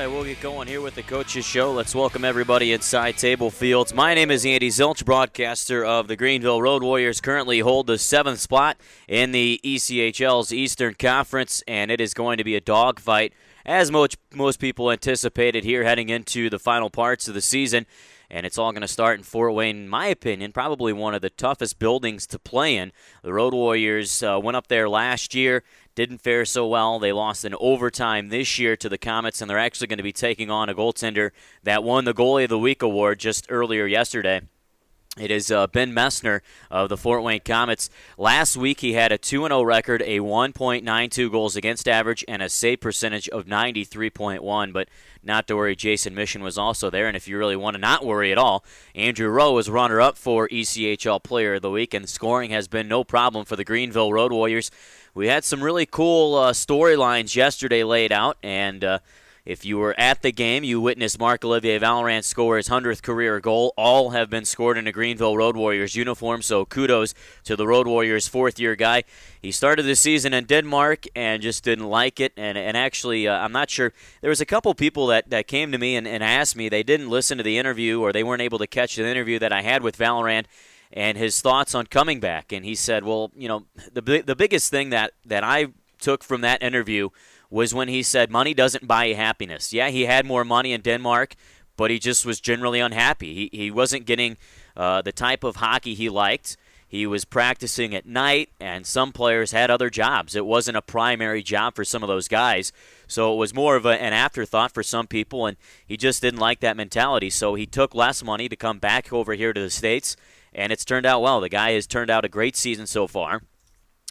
right, we'll get going here with the Coaches Show. Let's welcome everybody inside Tablefields. My name is Andy Zilch, broadcaster of the Greenville Road Warriors. Currently hold the 7th spot in the ECHL's Eastern Conference, and it is going to be a dogfight, as most people anticipated here heading into the final parts of the season. And it's all going to start in Fort Wayne, in my opinion, probably one of the toughest buildings to play in. The Road Warriors went up there last year, didn't fare so well. They lost in overtime this year to the Comets, and they're actually going to be taking on a goaltender that won the Goalie of the Week award just earlier yesterday. It is Ben Messner of the Fort Wayne Comets. Last week he had a 2-0 record, a 1.92 goals against average, and a save percentage of 93.1. But not to worry, Jason Mission was also there. And if you really want to not worry at all, Andrew Rowe was runner-up for ECHL Player of the Week, and scoring has been no problem for the Greenville Road Warriors. We had some really cool storylines yesterday laid out, and if you were at the game, you witnessed Marc-Olivier Valorant score his 100th career goal. All have been scored in a Greenville Road Warriors uniform, so kudos to the Road Warriors' fourth-year guy. He started the season in Denmark and just didn't like it, and actually, I'm not sure. There was a couple people that came to me and asked me. They didn't listen to the interview, or they weren't able to catch the interview that I had with Valorant and his thoughts on coming back. And he said, well, you know, the biggest thing that I took from that interview was when he said money doesn't buy you happiness. Yeah, he had more money in Denmark, but he just was generally unhappy. He wasn't getting the type of hockey he liked. He was practicing at night, and some players had other jobs. It wasn't a primary job for some of those guys, so it was more of an afterthought for some people, and he just didn't like that mentality. So he took less money to come back over here to the States, and it's turned out well. The guy has turned out a great season so far.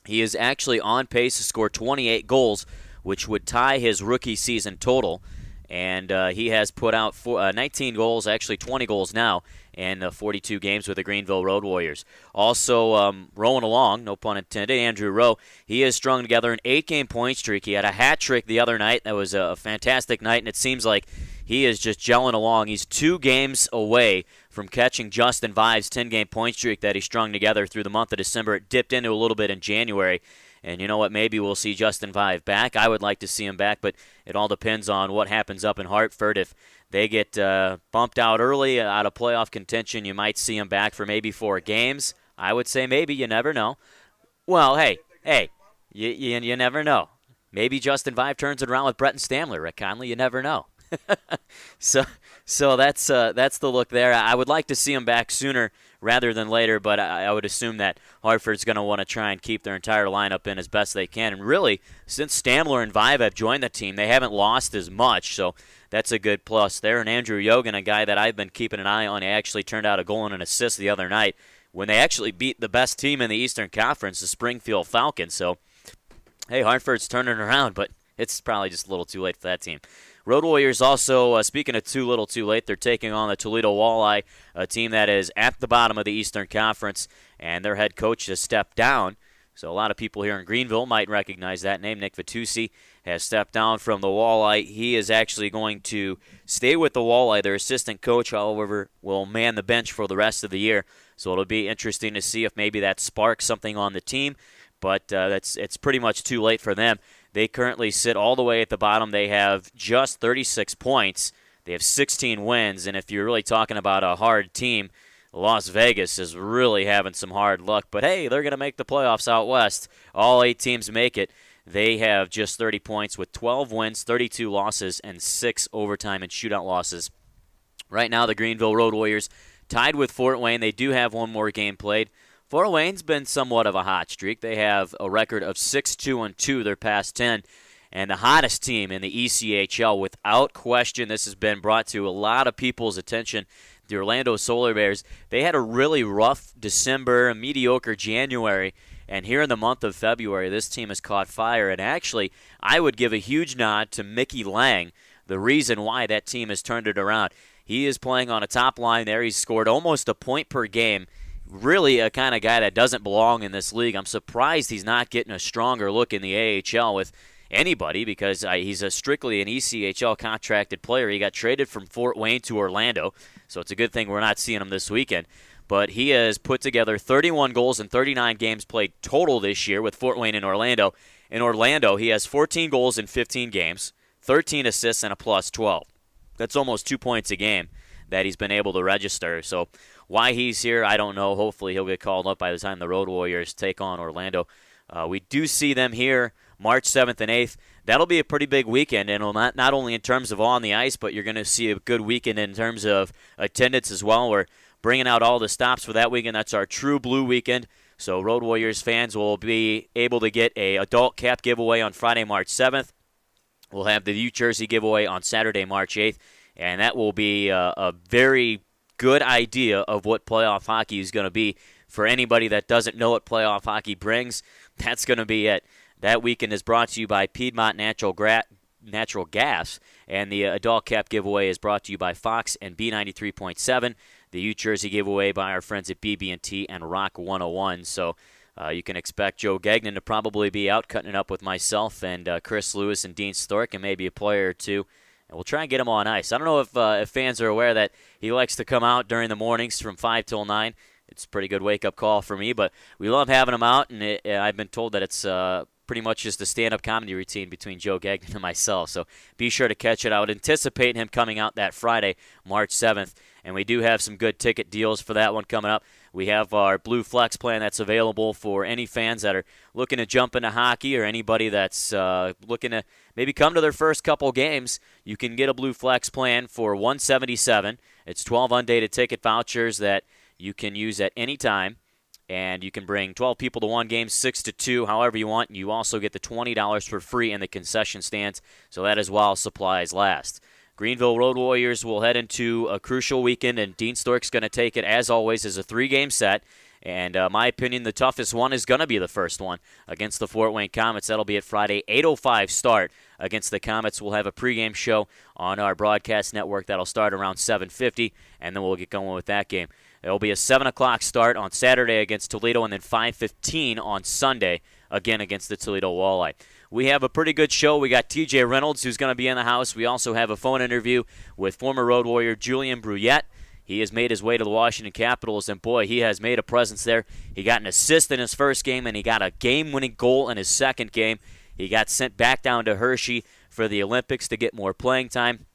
He is actually on pace to score 28 goals, which would tie his rookie season total. And he has put out 19 goals, actually 20 goals now, in 42 games with the Greenville Road Warriors. Also, rowing along, no pun intended, Andrew Rowe, he has strung together an 8-game point streak. He had a hat trick the other night. That was a fantastic night, and it seems like he is just gelling along. He's 2 games away from catching Justin Vive's 10-game point streak that he strung together through the month of December. It dipped into a little bit in January. And you know what? Maybe we'll see Justin Vive back. I would like to see him back, but it all depends on what happens up in Hartford. If they get bumped out early out of playoff contention, you might see him back for maybe 4 games. I would say maybe. You never know. Well, hey, you never know. Maybe Justin Vive turns it around with Bretton Stamler, Rick Conley. You never know. So that's the look there. I would like to see him back sooner rather than later, but I would assume that Hartford's going to want to try and keep their entire lineup in as best they can. And really, since Stamler and Vive have joined the team, they haven't lost as much, so that's a good plus there. And Andrew Yogan, a guy that I've been keeping an eye on, he actually turned out a goal and an assist the other night when they actually beat the best team in the Eastern Conference, the Springfield Falcons. So, hey, Hartford's turning around, but it's probably just a little too late for that team. Road Warriors also, speaking of too little too late, they're taking on the Toledo Walleye, a team that is at the bottom of the Eastern Conference, and their head coach has stepped down. So a lot of people here in Greenville might recognize that name. Nick Vitucci has stepped down from the Walleye. He is actually going to stay with the Walleye. Their assistant coach, however, will man the bench for the rest of the year. So it'll be interesting to see if maybe that sparks something on the team, but it's pretty much too late for them. They currently sit all the way at the bottom. They have just 36 points. They have 16 wins, and if you're really talking about a hard team, Las Vegas is really having some hard luck. But, hey, they're going to make the playoffs out west. All 8 teams make it. They have just 30 points with 12 wins, 32 losses, and 6 overtime and shootout losses. Right now, the Greenville Road Warriors tied with Fort Wayne. They do have one more game played. Fort Wayne's been somewhat of a hot streak. They have a record of 6-2-2 their past 10, and the hottest team in the ECHL, without question. This has been brought to a lot of people's attention. The Orlando Solar Bears, they had a really rough December, a mediocre January, and here in the month of February, this team has caught fire. And actually, I would give a huge nod to Mickey Lang, the reason why that team has turned it around. He is playing on a top line there. He's scored almost a point per game. Really a kind of guy that doesn't belong in this league. I'm surprised he's not getting a stronger look in the AHL with anybody because he's strictly an ECHL contracted player. He got traded from Fort Wayne to Orlando, so it's a good thing we're not seeing him this weekend. But he has put together 31 goals in 39 games played total this year with Fort Wayne and Orlando. In Orlando, he has 14 goals in 15 games, 13 assists, and a plus 12. That's almost 2 points a game that he's been able to register. So why he's here, I don't know. Hopefully he'll get called up by the time the Road Warriors take on Orlando. We do see them here March 7th and 8th. That'll be a pretty big weekend, and not only in terms of on the ice, but you're going to see a good weekend in terms of attendance as well. We're bringing out all the stops for that weekend. That's our True Blue weekend. So Road Warriors fans will be able to get a adult cap giveaway on Friday, March 7th. We'll have the Ute jersey giveaway on Saturday, March 8th, and that will be a very good idea of what playoff hockey is going to be. For anybody that doesn't know what playoff hockey brings, that's going to be it. That weekend is brought to you by Piedmont Natural Gas, and the adult cap giveaway is brought to you by Fox and B93.7. The Ute jersey giveaway by our friends at BB&T and Rock 101. So you can expect Joe Gagnon to probably be out cutting it up with myself and Chris Lewis and Dean Stork and maybe a player or two. And we'll try and get him on ice. I don't know if fans are aware that he likes to come out during the mornings from 5 till 9. It's a pretty good wake-up call for me, but we love having him out, and I've been told that it's pretty much just a stand-up comedy routine between Joe Gagnon and myself. So be sure to catch it. I would anticipate him coming out that Friday, March 7th, and we do have some good ticket deals for that one coming up. We have our Blue Flex plan that's available for any fans that are looking to jump into hockey or anybody that's looking to maybe come to their first couple games. You can get a Blue Flex plan for $177. It's 12 undated ticket vouchers that you can use at any time, and you can bring 12 people to one game, 6 to 2, however you want. You also get the $20 for free in the concession stands, so that is while supplies last. Greenville Road Warriors will head into a crucial weekend, and Dean Stork's going to take it, as always, as a 3-game set. And my opinion, the toughest one is going to be the first one against the Fort Wayne Komets. That'll be at Friday, 8:05 start against the Komets. We'll have a pregame show on our broadcast network that'll start around 7:50, and then we'll get going with that game. There'll be a 7 o'clock start on Saturday against Toledo, and then 5:15 on Sunday, again against the Toledo Walleye. We have a pretty good show. We got TJ Reynolds, who's going to be in the house. We also have a phone interview with former Road Warrior Julien Brouillette. He has made his way to the Washington Capitals, and boy, he has made a presence there. He got an assist in his first game, and he got a game-winning goal in his second game. He got sent back down to Hershey for the Olympics to get more playing time.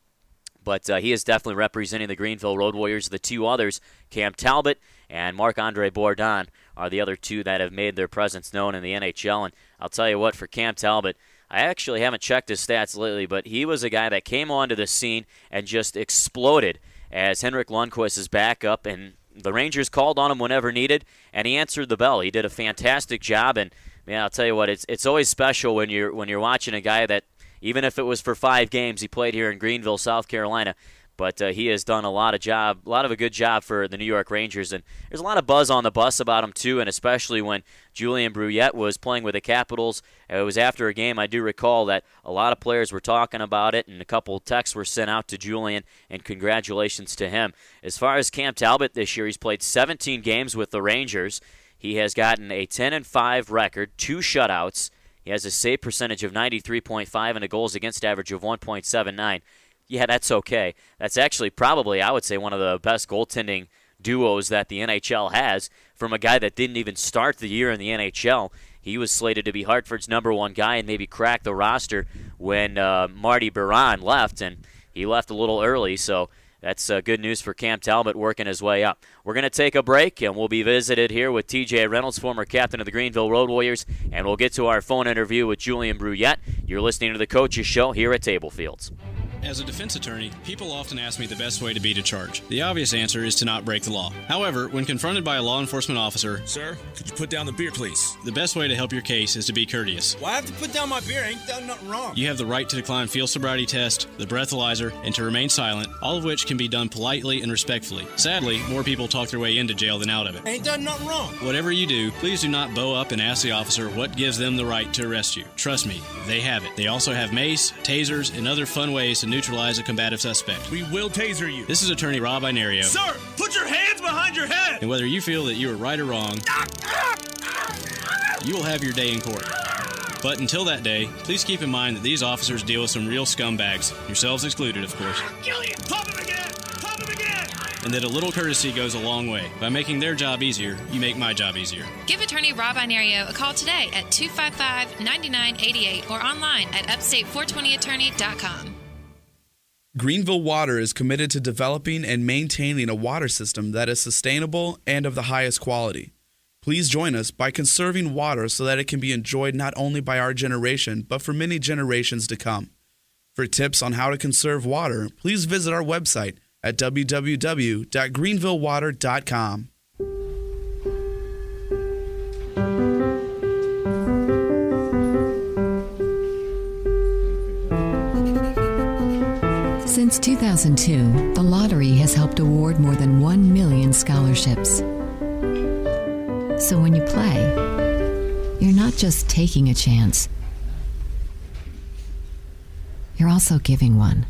But he is definitely representing the Greenville Road Warriors. The two others, Cam Talbot and Marc-Andre Bourdon, are the other two that have made their presence known in the NHL. And I'll tell you what, for Cam Talbot, I actually haven't checked his stats lately, but he was a guy that came onto the scene and just exploded as Henrik Lundqvist's backup, and the Rangers called on him whenever needed, and he answered the bell. He did a fantastic job, and man, I'll tell you what, it's always special when you're watching a guy that, even if it was for 5 games, he played here in Greenville, South Carolina. But he has done a lot of a good job for the New York Rangers. And there's a lot of buzz on the bus about him, too, and especially when Julien Brouillette was playing with the Capitals. It was after a game, I do recall, that a lot of players were talking about it, and a couple texts were sent out to Julien, and congratulations to him. As far as Cam Talbot this year, he's played 17 games with the Rangers. He has gotten a 10-5 record, 2 shutouts. He has a save percentage of 93.5 and a goals against average of 1.79. Yeah, that's okay. That's actually probably, I would say, one of the best goaltending duos that the NHL has from a guy that didn't even start the year in the NHL. He was slated to be Hartford's #1 guy and maybe crack the roster when Marty Biron left, and he left a little early, so that's good news for Cam Talbot working his way up. We're going to take a break, and we'll be visited here with TJ Reynolds, former captain of the Greenville Road Warriors, and we'll get to our phone interview with Julien Brouillette. You're listening to the Coaches Show here at Tablefields. As a defense attorney, people often ask me the best way to beat a charge. The obvious answer is to not break the law. However, when confronted by a law enforcement officer, "Sir, could you put down the beer, please?" the best way to help your case is to be courteous. Well, I have to put down my beer. I ain't done nothing wrong. You have the right to decline field sobriety test, the breathalyzer, and to remain silent, all of which can be done politely and respectfully. Sadly, more people talk their way into jail than out of it. I ain't done nothing wrong. Whatever you do, please do not bow up and ask the officer what gives them the right to arrest you. Trust me, they have it. They also have mace, tasers, and other fun ways to neutralize a combative suspect. We will taser you. This is attorney Rob Inario. Sir, put your hands behind your head! And whether you feel that you are right or wrong, you will have your day in court. But until that day, please keep in mind that these officers deal with some real scumbags, yourselves excluded, of course. Kill you! Pop him again! Pop him again! and that a little courtesy goes a long way. By making their job easier, you make my job easier. Give attorney Rob Inario a call today at 255-9988 or online at upstate420attorney.com. Greenville Water is committed to developing and maintaining a water system that is sustainable and of the highest quality. Please join us by conserving water so that it can be enjoyed not only by our generation, but for many generations to come. For tips on how to conserve water, please visit our website at www.greenvillewater.com. Since 2002, the lottery has helped award more than 1 million scholarships. So when you play, you're not just taking a chance, you're also giving one.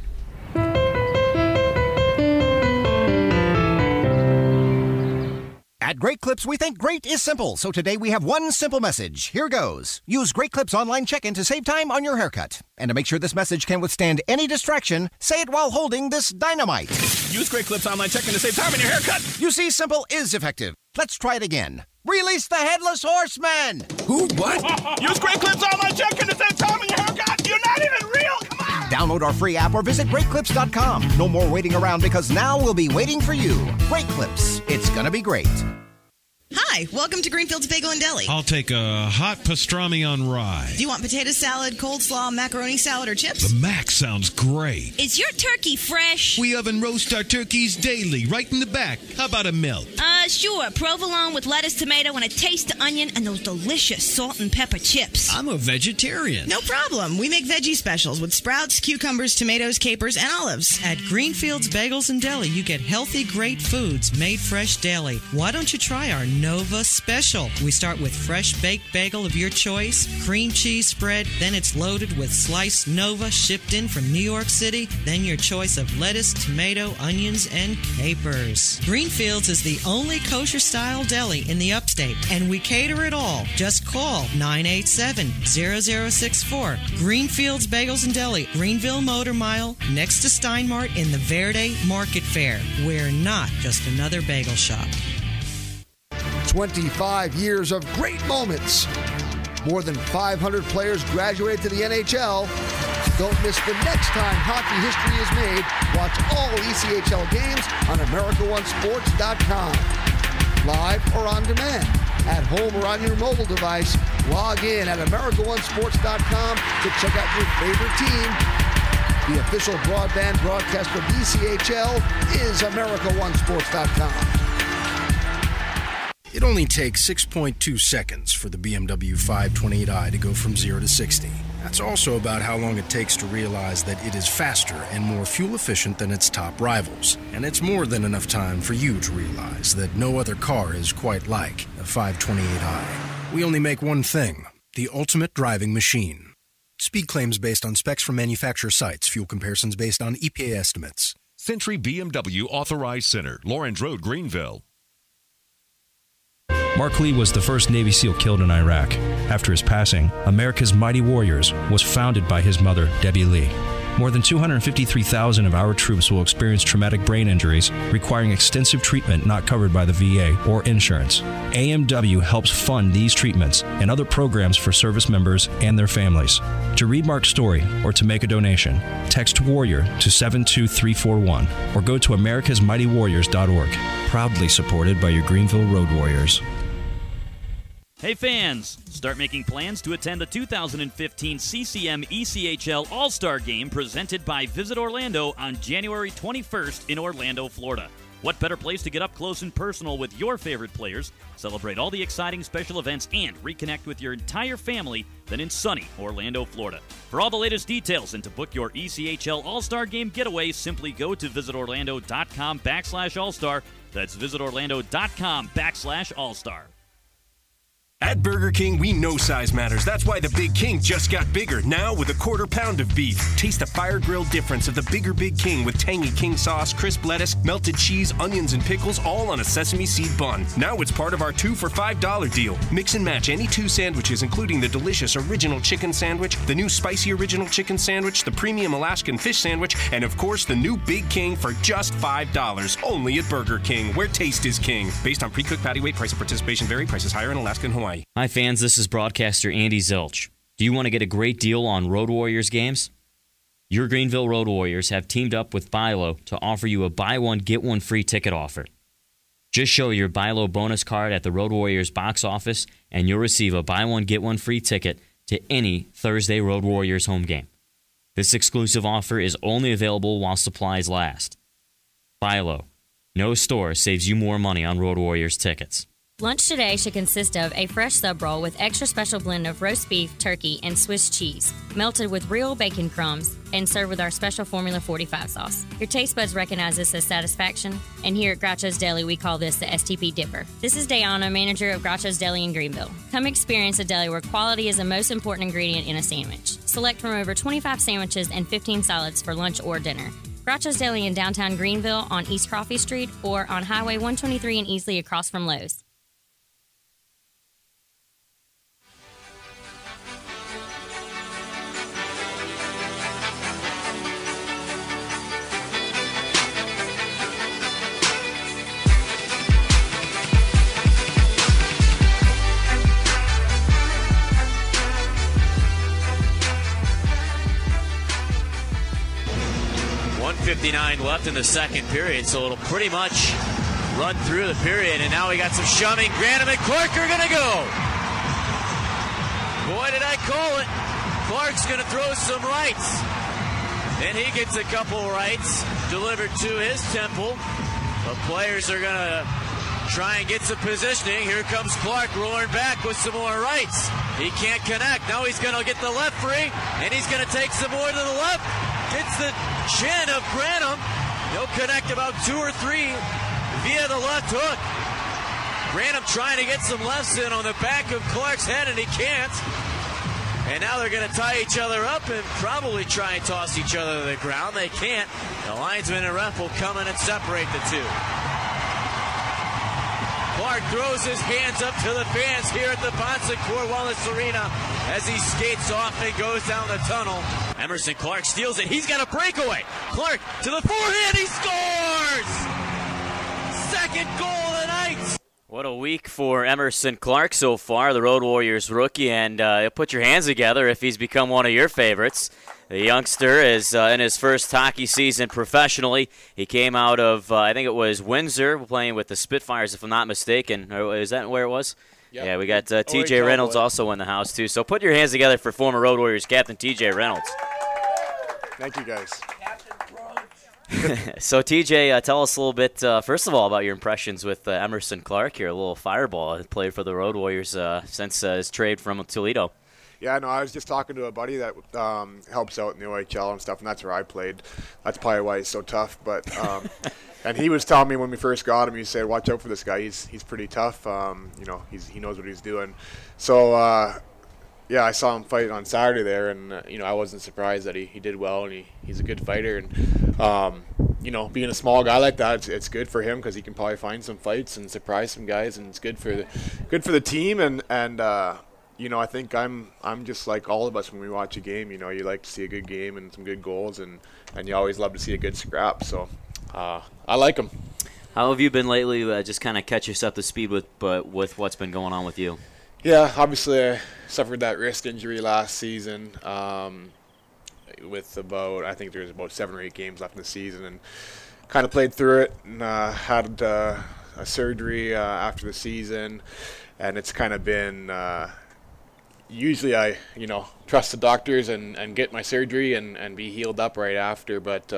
At Great Clips, we think great is simple, so today we have one simple message. Here goes. Use Great Clips online check-in to save time on your haircut. And to make sure this message can withstand any distraction, say it while holding this dynamite. Use Great Clips online check-in to save time on your haircut. You see, simple is effective. Let's try it again. Release the Headless Horseman! Who? What? Use Great Clips online check-in to save time on your haircut. You're not even real. Come on. Download our free app or visit GreatClips.com. No more waiting around because now we'll be waiting for you. Great Clips. It's gonna be great. Hi, welcome to Greenfield's Bagel and Deli. I'll take a hot pastrami on rye. Do you want potato salad, coleslaw, macaroni salad, or chips? The mac sounds great. Is your turkey fresh? We oven roast our turkeys daily, right in the back. How about a melt? Sure. Provolone with lettuce, tomato, and a taste of onion, and those delicious salt and pepper chips. I'm a vegetarian. No problem. We make veggie specials with sprouts, cucumbers, tomatoes, capers, and olives. At Greenfield's Bagels and Deli, you get healthy, great foods made fresh daily. Why don't you try our Nova Special? We start with fresh baked bagel of your choice, cream cheese spread, then it's loaded with sliced Nova shipped in from New York City, then your choice of lettuce, tomato, onions, and capers. Greenfield's is the only kosher-style deli in the upstate, and we cater it all. Just call 987-0064. Greenfield's Bagels and Deli, Greenville Motor Mile, next to Steinmart in the Verde Market Fair. We're not just another bagel shop. 25 years of great moments. More than 500 players graduated to the NHL. Don't miss the next time hockey history is made. Watch all ECHL games on AmericaOneSports.com. Live or on demand. At home or on your mobile device, log in at AmericaOneSports.com to check out your favorite team. The official broadband broadcast of ECHL is AmericaOneSports.com. It only takes 6.2 seconds for the BMW 528i to go from 0 to 60. That's also about how long it takes to realize that it is faster and more fuel efficient than its top rivals. And it's more than enough time for you to realize that no other car is quite like a 528i. We only make one thing, the ultimate driving machine. Speed claims based on specs from manufacturer sites. Fuel comparisons based on EPA estimates. Century BMW Authorized Center, Lawrence Road, Greenville. Mark Lee was the first Navy SEAL killed in Iraq. After his passing, America's Mighty Warriors was founded by his mother, Debbie Lee. More than 253,000 of our troops will experience traumatic brain injuries requiring extensive treatment not covered by the VA or insurance. AMW helps fund these treatments and other programs for service members and their families. To read Mark's story or to make a donation, text WARRIOR to 72341 or go to americasmightywarriors.org. Proudly supported by your Greenville Road Warriors. Hey fans, start making plans to attend the 2015 CCM ECHL All-Star Game presented by Visit Orlando on January 21st in Orlando, Florida. What better place to get up close and personal with your favorite players, celebrate all the exciting special events, and reconnect with your entire family than in sunny Orlando, Florida. For all the latest details and to book your ECHL All-Star Game getaway, simply go to visitorlando.com/All-Star. That's visitorlando.com/All-Star. At Burger King, we know size matters. That's why the Big King just got bigger, now with a quarter pound of beef. Taste the fire-grilled difference of the bigger Big King with tangy king sauce, crisp lettuce, melted cheese, onions, and pickles, all on a sesame seed bun. Now it's part of our 2 for $5 deal. Mix and match any 2 sandwiches, including the delicious original chicken sandwich, the new spicy original chicken sandwich, the premium Alaskan fish sandwich, and of course the new Big King for just $5. Only at Burger King, where taste is king. Based on pre-cooked patty weight, price of participation vary. Prices higher in Alaska and Hawaii. Hi fans, this is broadcaster Andy Zilch. Do you want to get a great deal on Road Warriors games? Your Greenville Road Warriors have teamed up with BuyLo to offer you a buy one, get one free ticket offer. Just show your BuyLo bonus card at the Road Warriors box office and you'll receive a buy one, get one free ticket to any Thursday Road Warriors home game. This exclusive offer is only available while supplies last. BuyLo. No store saves you more money on Road Warriors tickets. Lunch today should consist of a fresh sub roll with extra special blend of roast beef, turkey, and Swiss cheese, melted with real bacon crumbs, and served with our special Formula 45 sauce. Your taste buds recognize this as satisfaction, and here at Groucho's Deli, we call this the STP Dipper. This is Dayana, manager of Groucho's Deli in Greenville. Come experience a deli where quality is the most important ingredient in a sandwich. Select from over 25 sandwiches and 15 salads for lunch or dinner. Groucho's Deli in downtown Greenville on East Coffee Street or on Highway 123 in Easley across from Lowe's. .59 left in the second period, so it'll pretty much run through the period. And now we got some shoving. Granum and Clark are going to go. Boy, did I call it. Clark's going to throw some rights. And he gets a couple rights delivered to his temple. The players are going to try and get some positioning. Here comes Clark rolling back with some more rights. He can't connect. Now he's going to get the left free, and he's going to take some more to the left. Gets the chin of Granum. He'll connect about 2 or 3 via the left hook. Granum trying to get some lefts in on the back of Clark's head, and he can't. And now they're going to tie each other up and probably try and toss each other to the ground. They can't. The linesman and ref will come in and separate the two. Clark throws his hands up to the fans here at the Bonson Cornwallis Arena as he skates off and goes down the tunnel. Emerson Clark steals it. He's got a breakaway. Clark to the forehand. He scores! Second goal of the night. What a week for Emerson Clark so far, the Road Warriors rookie, and put your hands together if he's become one of your favorites. The youngster is in his first hockey season professionally. He came out of, I think it was Windsor, playing with the Spitfires, if I'm not mistaken. Is that where it was? Yep. Yeah, we got TJ Reynolds also in the house, too. So put your hands together for former Road Warriors captain TJ Reynolds. Thank you, guys. So, TJ, tell us a little bit, first of all, about your impressions with Emerson Clark here, a little fireball. Played for the Road Warriors since his trade from Toledo. Yeah, no, I was just talking to a buddy that helps out in the OHL and stuff, and that's where I played. That's probably why he's so tough. But and he was telling me when we first got him, he said, "Watch out for this guy. He's pretty tough. He knows what he's doing." So yeah, I saw him fight on Saturday there, and I wasn't surprised that he did well, and he's a good fighter. And being a small guy like that, it's good for him because he can probably find some fights and surprise some guys, and it's good for the team. And I think I'm just like all of us when we watch a game. You like to see a good game and some good goals, and you always love to see a good scrap. So I like him. How have you been lately? Just kind of catch us up to speed with what's been going on with you. Yeah, obviously I suffered that wrist injury last season. With I think there was about 7 or 8 games left in the season, and kind of played through it, and had a surgery after the season, and it's kind of been. Usually I, trust the doctors and get my surgery and be healed up right after, but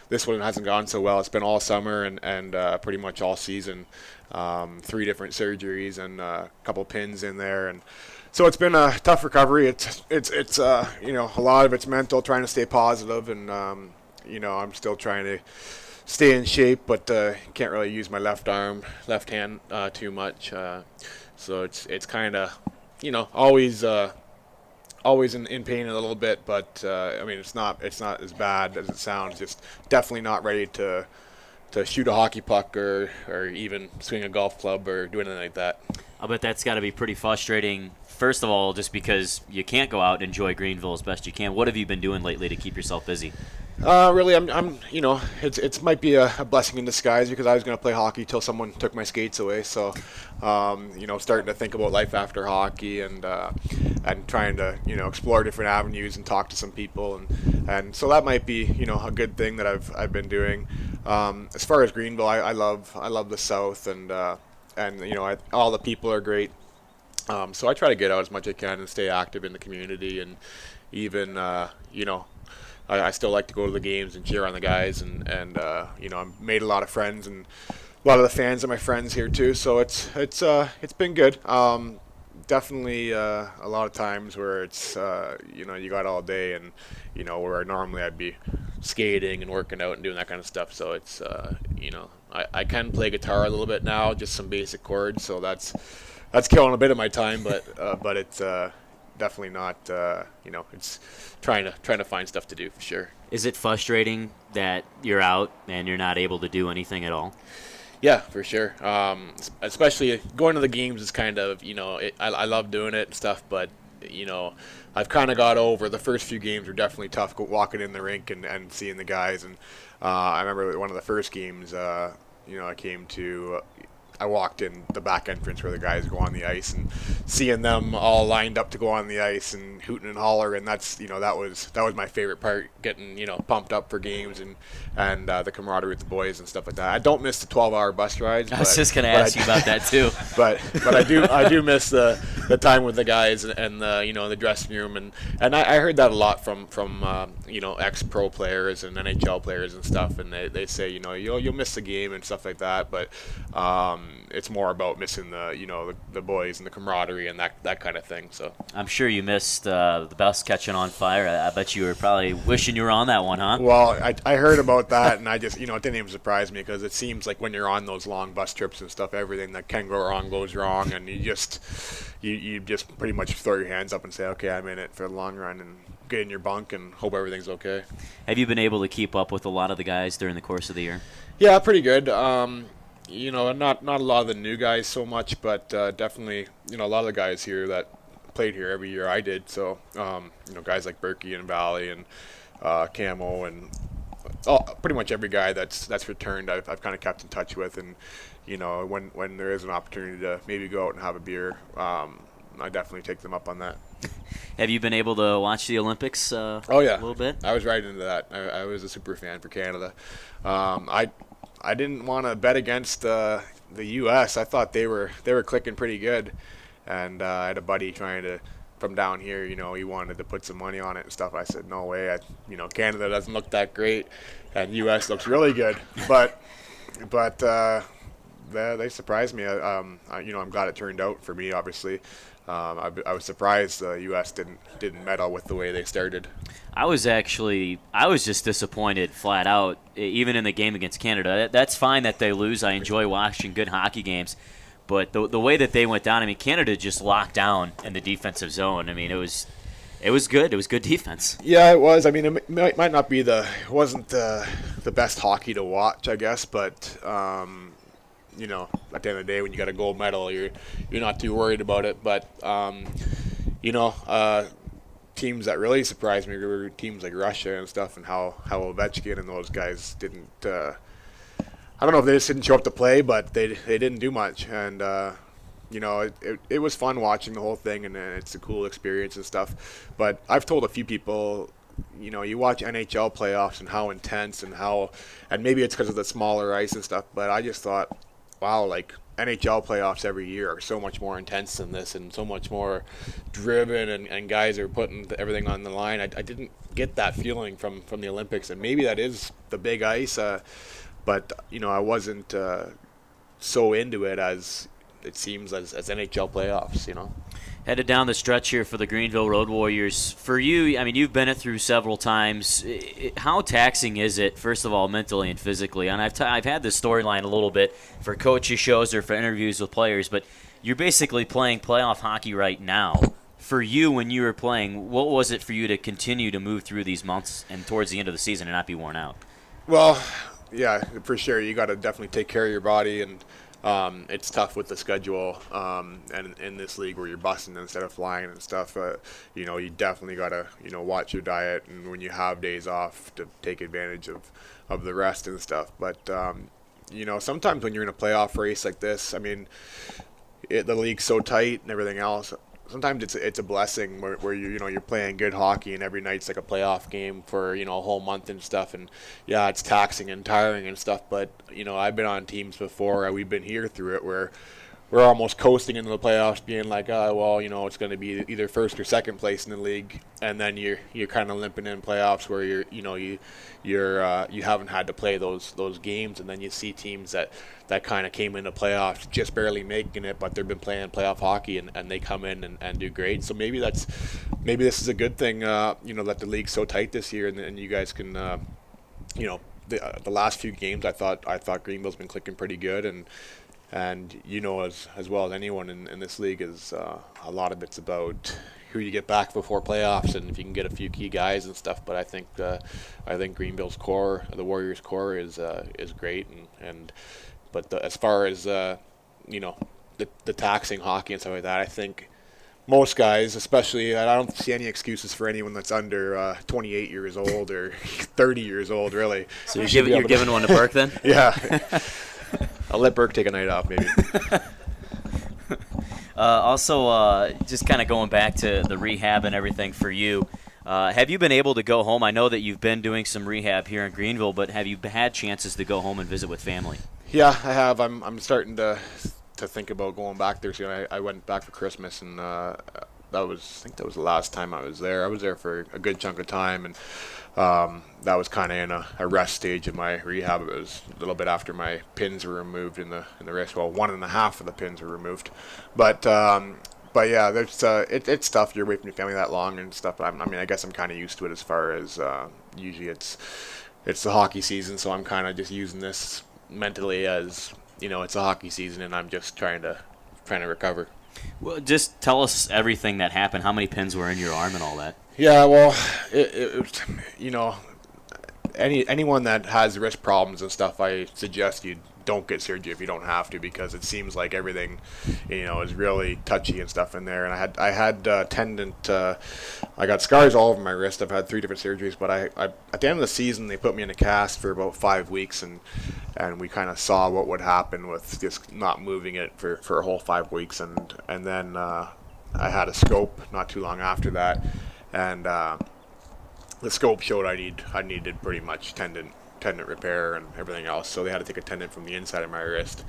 this one hasn't gone so well. It's been all summer and pretty much all season. 3 different surgeries and a couple pins in there, and so it's been a tough recovery. It's a lot of it's mental, trying to stay positive, and I'm still trying to stay in shape, but can't really use my left hand too much. So it's kind of, always in pain a little bit, but I mean it's not as bad as it sounds. Just definitely not ready to shoot a hockey puck or even swing a golf club or do anything like that. I bet that's got to be pretty frustrating. First of all, just because you can't go out and enjoy Greenville as best you can. What have you been doing lately to keep yourself busy? Really, I'm it might be a blessing in disguise because I was going to play hockey till someone took my skates away. So, starting to think about life after hockey and trying to explore different avenues and talk to some people and so that might be a good thing that I've been doing. As far as Greenville, I love the South and all the people are great. So I try to get out as much as I can and stay active in the community and even I still like to go to the games and cheer on the guys and I've made a lot of friends and a lot of the fans are my friends here too. So it's been good. Definitely a lot of times where it's you got all day and where normally I'd be skating and working out and doing that kind of stuff. So it's I can play guitar a little bit now, just some basic chords. So that's killing a bit of my time, but it's definitely not. It's trying to find stuff to do for sure. Is it frustrating that you're out and you're not able to do anything at all? Yeah, for sure. Especially going to the games is kind of I love doing it and stuff, but I've kind of got over the first few games were definitely tough walking in the rink and seeing the guys and I remember one of the first games I walked in the back entrance where the guys go on the ice and seeing them all lined up to go on the ice and hooting and hollering. That's that was my favorite part, getting pumped up for games and the camaraderie with the boys and stuff like that. I don't miss the 12-hour bus rides. I was just going to ask you about that too. But I do miss the time with the guys and the the dressing room and I heard that a lot from ex-pro players and NHL players and stuff, and they say you'll miss the game and stuff like that, but it's more about missing the boys and the camaraderie and that kind of thing. So I'm sure you missed the bus catching on fire. I bet you were probably wishing you were on that one, huh? Well, I heard about that, and I just it didn't even surprise me because it seems like when you're on those long bus trips and stuff, everything that can go wrong goes wrong, and you just pretty much throw your hands up and say, okay, I'm in it for the long run, and get in your bunk and hope everything's okay. Have you been able to keep up with a lot of the guys during the course of the year? Yeah, pretty good. Not a lot of the new guys so much, but definitely a lot of the guys here that played here every year I did. So guys like Berkey and Valley and Camo and pretty much every guy that's returned I've kind of kept in touch with, and when there is an opportunity to maybe go out and have a beer, I definitely take them up on that. Have you been able to watch the Olympics Oh yeah, a little bit? I was right into that. I was a super fan for Canada. I didn't want to bet against the U.S. I thought they were clicking pretty good, and I had a buddy from down here. He wanted to put some money on it and stuff. I said no way. Canada doesn't look that great, and U.S. looks really good. But they surprised me. I'm glad it turned out for me. Obviously, I was surprised the U.S. didn't medal with the way they started. I was just disappointed flat out, even in the game against Canada. That's fine that they lose. I enjoy watching good hockey games. But the way that they went down, Canada just locked down in the defensive zone. It was good. It was good defense. Yeah, it was. It might not be it wasn't the best hockey to watch, I guess. But at the end of the day, when you got a gold medal, you're not too worried about it. But teams that really surprised me were teams like Russia and stuff, and how Ovechkin and those guys didn't. I don't know if they just didn't show up to play, but they didn't do much, and it was fun watching the whole thing, and it's a cool experience and stuff. But I've told a few people, you watch NHL playoffs and how intense and maybe it's because of the smaller ice and stuff, but I just thought, wow, like NHL playoffs every year are so much more intense than this and so much more driven, and guys are putting everything on the line. I didn't get that feeling from the Olympics, and maybe that is the big ice, but I wasn't so into it as it seems as NHL playoffs. Headed down the stretch here for the Greenville Road Warriors. For you, you've been it through several times. How taxing is it, first of all, mentally and physically? And I've had this storyline a little bit for coaches shows or for interviews with players, but you're basically playing playoff hockey right now. For you, when you were playing, what was it for you to continue to move through these months and towards the end of the season and not be worn out? Well, yeah, for sure. You got to definitely take care of your body, and it's tough with the schedule, and in this league where you're busting instead of flying and stuff. You definitely got to watch your diet, and when you have days off, to take advantage of the rest and stuff. But sometimes when you're in a playoff race like this, I mean, the league's so tight and everything else. Sometimes it's a blessing where you're playing good hockey and every night's like a playoff game for a whole month and stuff, and yeah, it's taxing and tiring and stuff, but I've been on teams before, we've been here through it, where we're almost coasting into the playoffs, being like, it's going to be either first or second place in the league, and then you're kind of limping in playoffs where you haven't had to play those games, and then you see teams that kind of came into playoffs just barely making it, but they've been playing playoff hockey and they come in and do great. So maybe this is a good thing, that the league's so tight this year, and you guys can, the last few games I thought Greenville's been clicking pretty good, and as well as anyone in this league is a lot of it's about who you get back before playoffs and if you can get a few key guys and stuff. But I think Greenville's core, the Warriors' core, is great, but as far as the taxing hockey and stuff like that, I think most guys, especially, I don't see any excuses for anyone that's under 28 years old or 30 years old, really. So you're giving one to Burke then? Yeah. I'll let Burke take a night off, maybe. Also, just kind of going back to the rehab and everything for you, have you been able to go home? I know that you've been doing some rehab here in Greenville, but have you had chances to go home and visit with family? Yeah, I have. I'm starting to think about going back there soon. I went back for Christmas, and I think that was the last time I was there. I was there for a good chunk of time, and that was kind of in a rest stage of my rehab. It was a little bit after my pins were removed in the wrist. Well, 1.5 of the pins were removed, but yeah, there's it's tough. You're away from your family that long and stuff. But I guess I'm kind of used to it as far as usually it's the hockey season, so I'm kind of just using this mentally as it's a hockey season, and I'm just trying to recover. Well, just tell us everything that happened. How many pins were in your arm and all that? Yeah, well, anyone that has wrist problems and stuff, I suggest you don't get surgery if you don't have to, because it seems like everything, is really touchy and stuff in there. And I had tendon. I got scars all over my wrist. I've had 3 different surgeries, but I at the end of the season they put me in a cast for about 5 weeks, and we kind of saw what would happen with just not moving it for a whole 5 weeks, and then I had a scope not too long after that, and the scope showed I needed pretty much tendon repair and everything else. So they had to take a tendon from the inside of my wrist,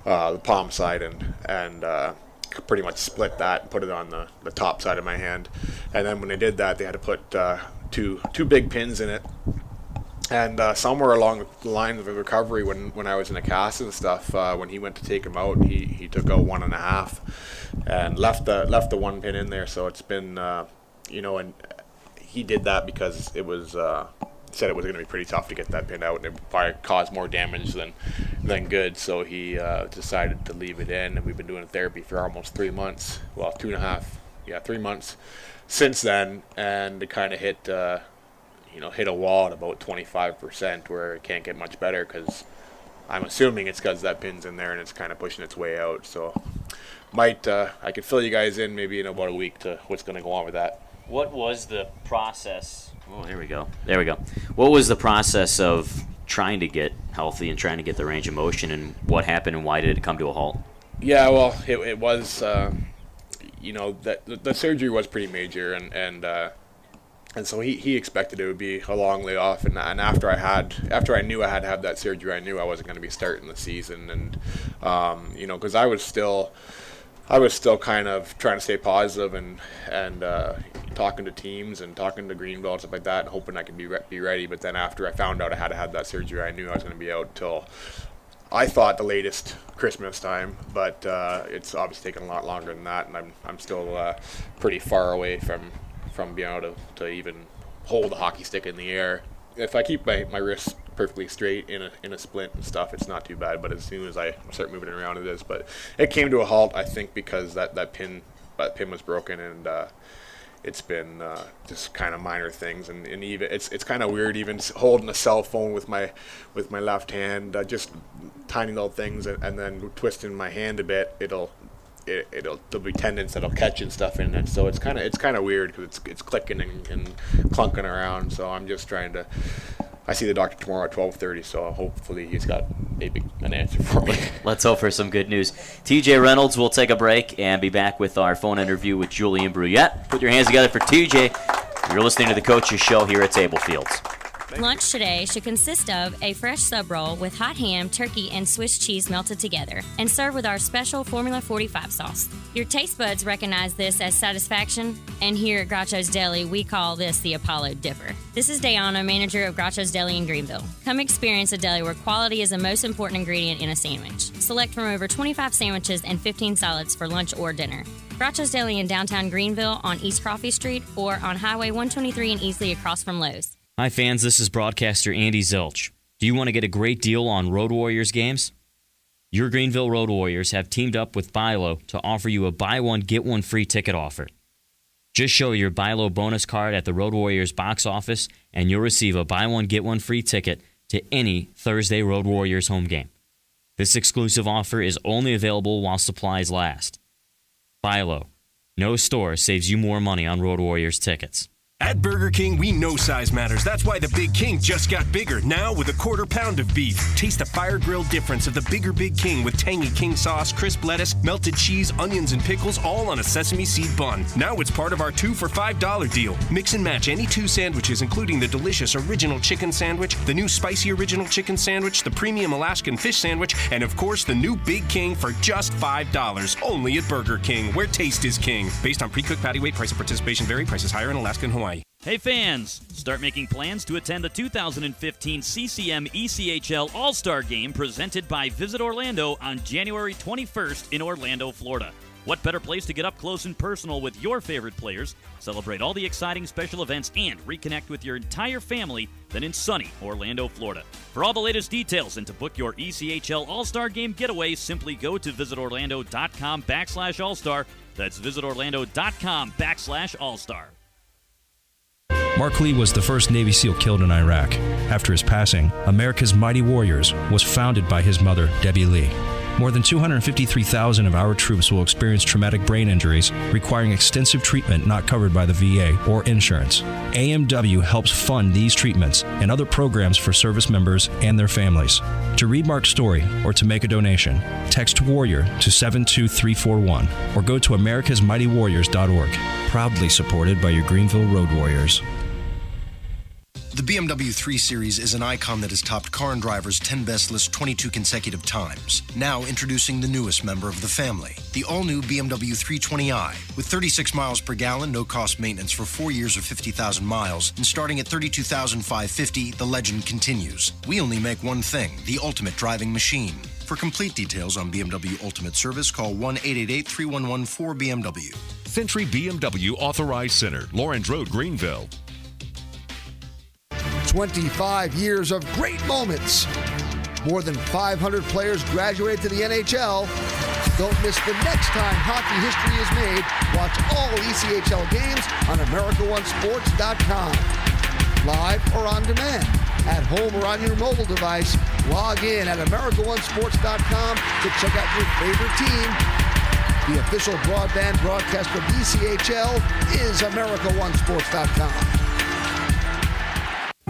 the palm side, and pretty much split that and put it on the top side of my hand. And then when they did that, they had to put two big pins in it. And somewhere along the line of the recovery, when I was in a cast and stuff, when he went to take him out, he took out 1.5 and left the 1 pin in there. So it's been and he did that because it was said it was going to be pretty tough to get that pin out, and it would probably cause more damage than good. So he decided to leave it in, and we've been doing therapy for almost 3 months. Well, 2.5, 3 months since then, and it kind of hit a wall at about 25%, where it can't get much better, because I'm assuming it's because that pin's in there and it's kind of pushing its way out. So I could fill you guys in maybe in about a week to what's going to go on with that. What was the process? Oh, there we go. What was the process of trying to get healthy and trying to get the range of motion, and what happened, and why did it come to a halt? Yeah, well, it was, that the surgery was pretty major, and so he expected it would be a long layoff, and after I knew I had to have that surgery, I knew I wasn't going to be starting the season, and because I was still kind of trying to stay positive and talking to teams and talking to Greenville and stuff like that, and hoping I could be ready. But then after I found out I had to have that surgery, I knew I was going to be out till, I thought, the latest Christmas time. But it's obviously taken a lot longer than that, and I'm still pretty far away from being able to even hold a hockey stick in the air. If I keep my wrist perfectly straight in a splint and stuff, it's not too bad. But as soon as I start moving it around, it is. But it came to a halt, I think, because that pin was broken, and it's been just kind of minor things, and even it's kind of weird even holding a cell phone with my left hand, just tiny little things, and then twisting my hand a bit, there'll be tendons that'll catch and stuff in it. So it's kind of weird because it's clicking and clunking around. So I'm just trying to. I see the doctor tomorrow at 12:30, so hopefully he's got maybe an answer for me. Let's hope for some good news. TJ Reynolds will take a break and be back with our phone interview with Julien Brouillette. Put your hands together for TJ. You're listening to the Coach's Show here at Tablefields. Lunch today should consist of a fresh sub roll with hot ham, turkey, and Swiss cheese melted together and served with our special Formula 45 sauce. Your taste buds recognize this as satisfaction, and here at Groucho's Deli, we call this the Apollo Dipper. This is Dayana, manager of Groucho's Deli in Greenville. Come experience a deli where quality is the most important ingredient in a sandwich. Select from over 25 sandwiches and 15 salads for lunch or dinner. Groucho's Deli in downtown Greenville on East Coffee Street or on Highway 123 in Easley across from Lowe's. Hi fans, this is broadcaster Andy Zilch. Do you want to get a great deal on Road Warriors games? Your Greenville Road Warriors have teamed up with BuyLo to offer you a buy one, get one free ticket offer. Just show your BuyLo bonus card at the Road Warriors box office and you'll receive a buy one, get one free ticket to any Thursday Road Warriors home game. This exclusive offer is only available while supplies last. BuyLo. No store saves you more money on Road Warriors tickets. At Burger King, we know size matters. That's why the Big King just got bigger. Now with a quarter pound of beef. Taste the fire grilled difference of the bigger Big King with tangy king sauce, crisp lettuce, melted cheese, onions, and pickles, all on a sesame seed bun. Now it's part of our 2 for $5 deal. Mix and match any 2 sandwiches, including the delicious original chicken sandwich, the new spicy original chicken sandwich, the premium Alaskan fish sandwich, and of course the new Big King for just $5. Only at Burger King, where taste is king. Based on pre-cooked patty weight, price of participation vary. Prices higher in Alaska and Hawaii. Hey fans, start making plans to attend the 2015 CCM ECHL All-Star Game presented by Visit Orlando on January 21st in Orlando, Florida. What better place to get up close and personal with your favorite players, celebrate all the exciting special events, and reconnect with your entire family than in sunny Orlando, Florida. For all the latest details and to book your ECHL All-Star Game getaway, simply go to visitorlando.com/All-Star. That's visitorlando.com/All-Star. Mark Lee was the first Navy SEAL killed in Iraq. After his passing, America's Mighty Warriors was founded by his mother, Debbie Lee. More than 253,000 of our troops will experience traumatic brain injuries requiring extensive treatment not covered by the VA or insurance. AMW helps fund these treatments and other programs for service members and their families. To read Mark's story or to make a donation, text WARRIOR to 72341 or go to americasmightywarriors.org. Proudly supported by your Greenville Road Warriors. The BMW 3 Series is an icon that has topped Car and Driver's 10 Best list 22 consecutive times. Now introducing the newest member of the family, the all-new BMW 320i. With 36 miles per gallon, no-cost maintenance for 4 years or 50,000 miles, and starting at $32,550, the legend continues. We only make one thing, the ultimate driving machine. For complete details on BMW Ultimate Service, call 1-888-3114-BMW. Century BMW Authorized Center, Lawrence Road, Greenville. 25 years of great moments. More than 500 players graduated to the NHL. Don't miss the next time hockey history is made. Watch all ECHL games on AmericaOneSports.com. Live or on demand. At home or on your mobile device, log in at AmericaOneSports.com to check out your favorite team. The official broadband broadcaster of ECHL is AmericaOneSports.com.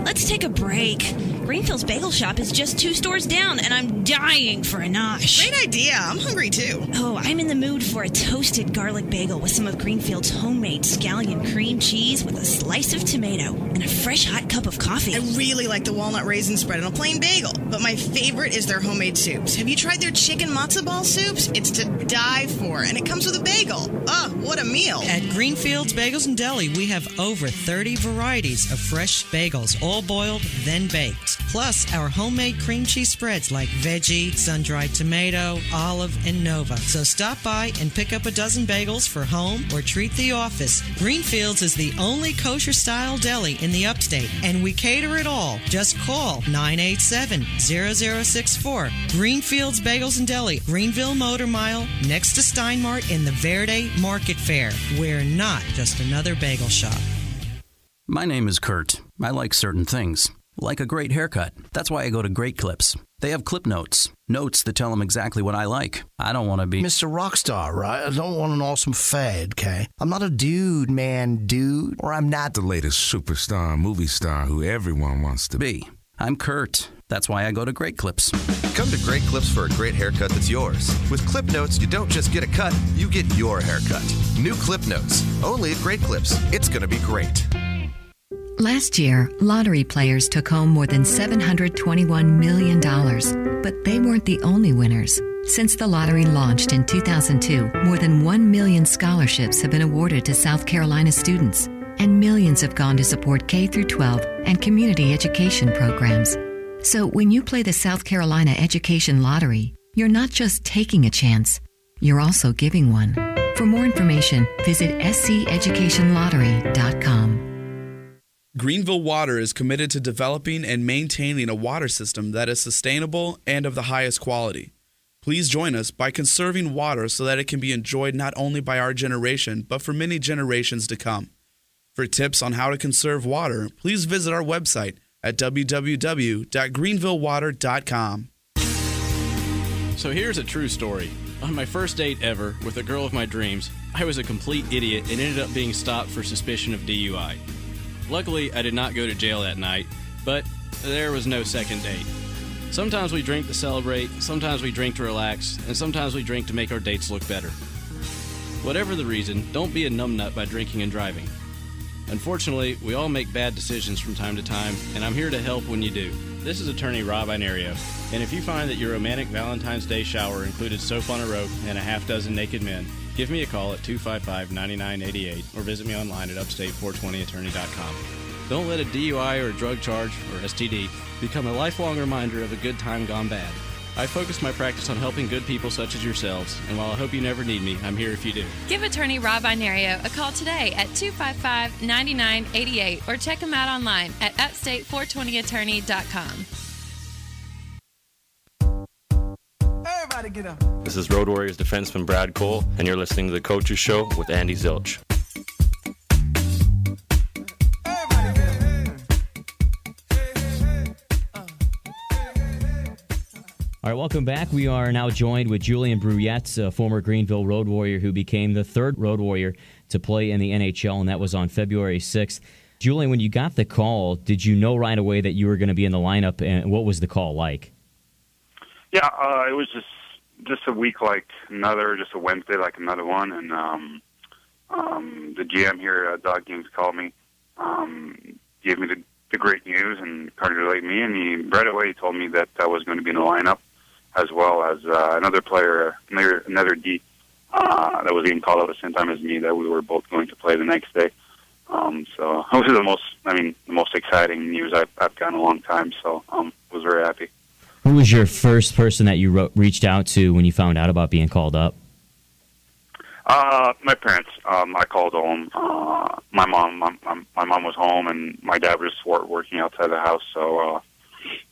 Let's take a break. Greenfield's Bagel Shop is just 2 stores down, and I'm dying for a nosh. Great idea. I'm hungry, too. Oh, I'm in the mood for a toasted garlic bagel with some of Greenfield's homemade scallion cream cheese with a slice of tomato and a fresh hot cup of coffee. I really like the walnut raisin spread on a plain bagel, but my favorite is their homemade soups. Have you tried their chicken matzo ball soups? It's to die for, and it comes with a bagel. Oh, what a meal. At Greenfield's Bagels and Deli, we have over 30 varieties of fresh bagels, all boiled, then baked. plus our homemade cream cheese spreads like veggie, sun-dried tomato, olive, and Nova. So stop by and pick up a dozen bagels for home or treat the office. Greenfields is the only kosher-style deli in the upstate, and we cater it all. Just call 987-0064. Greenfields Bagels and Deli, Greenville Motor Mile, next to Steinmart in the Verde Market Fair. We're not just another bagel shop. My name is Kurt. I like certain things, like a great haircut. That's why I go to Great Clips. They have clip notes, notes that tell them exactly what I like. I don't want to be Mr. Rockstar, right? I don't want an awesome fad, okay? I'm not a dude, or I'm not the latest superstar, movie star who everyone wants to be. I'm Kurt. That's why I go to Great Clips. Come to Great Clips for a great haircut that's yours. With Clip Notes, you don't just get a cut, you get your haircut. New Clip Notes, only at Great Clips. It's going to be great. Last year, lottery players took home more than $721 million, but they weren't the only winners. Since the lottery launched in 2002, more than 1 million scholarships have been awarded to South Carolina students, and millions have gone to support K-12 and community education programs. So when you play the South Carolina Education Lottery, you're not just taking a chance, you're also giving one. For more information, visit sceducationlottery.com. Greenville Water is committed to developing and maintaining a water system that is sustainable and of the highest quality. Please join us by conserving water so that it can be enjoyed not only by our generation, but for many generations to come. For tips on how to conserve water, please visit our website at www.greenvillewater.com. So here's a true story. On my first date ever with a girl of my dreams, I was a complete idiot and ended up being stopped for suspicion of DUI. Luckily, I did not go to jail that night, but there was no second date. Sometimes we drink to celebrate, sometimes we drink to relax, and sometimes we drink to make our dates look better. Whatever the reason, don't be a numbnut by drinking and driving. Unfortunately, we all make bad decisions from time to time, and I'm here to help when you do. This is attorney Rob Inario, and if you find that your romantic Valentine's Day shower included soap on a rope and a half dozen naked men, give me a call at 255-9988 or visit me online at upstate420attorney.com. Don't let a DUI or a drug charge, or STD, become a lifelong reminder of a good time gone bad. I focus my practice on helping good people such as yourselves, and while I hope you never need me, I'm here if you do. Give attorney Rob Inario a call today at 255-9988 or check him out online at upstate420attorney.com. Everybody get up. This is Road Warriors defenseman Brad Cole, and you're listening to The Coaches Show with Andy Zilch. All right, welcome back. We are now joined with Julien Brouillette, a former Greenville Road Warrior who became the third Road Warrior to play in the NHL, and that was on February 6th. Julien, when you got the call, did you know right away that you were going to be in the lineup, and what was the call like? Yeah, it was just a week like another, just a Wednesday like another one, and the GM here at Dog Games called me, gave me the great news and congratulated me, and he right away told me that I was going to be in the lineup, as well as another player, another D that was being called up at the same time as me, that we were both going to play the next day. So it was the most exciting news I've gotten in a long time. So I was very happy. Who was your first person that you reached out to when you found out about being called up? My parents. I called home. My mom was home, and my dad was working outside the house. So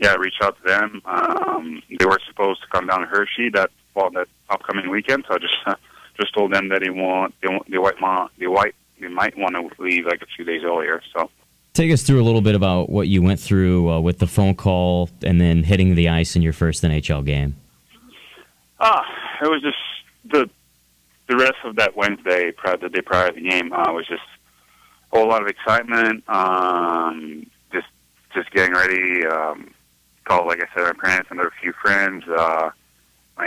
I reached out to them. They were supposed to come down to Hershey that upcoming weekend. So I just told them that they might want to leave like a few days earlier. So. Take us through a little bit about what you went through with the phone call and then hitting the ice in your first NHL game. It was just the rest of that Wednesday, the day prior to the game, was just a whole lot of excitement. Just getting ready. Called, like I said, my parents and a few friends, my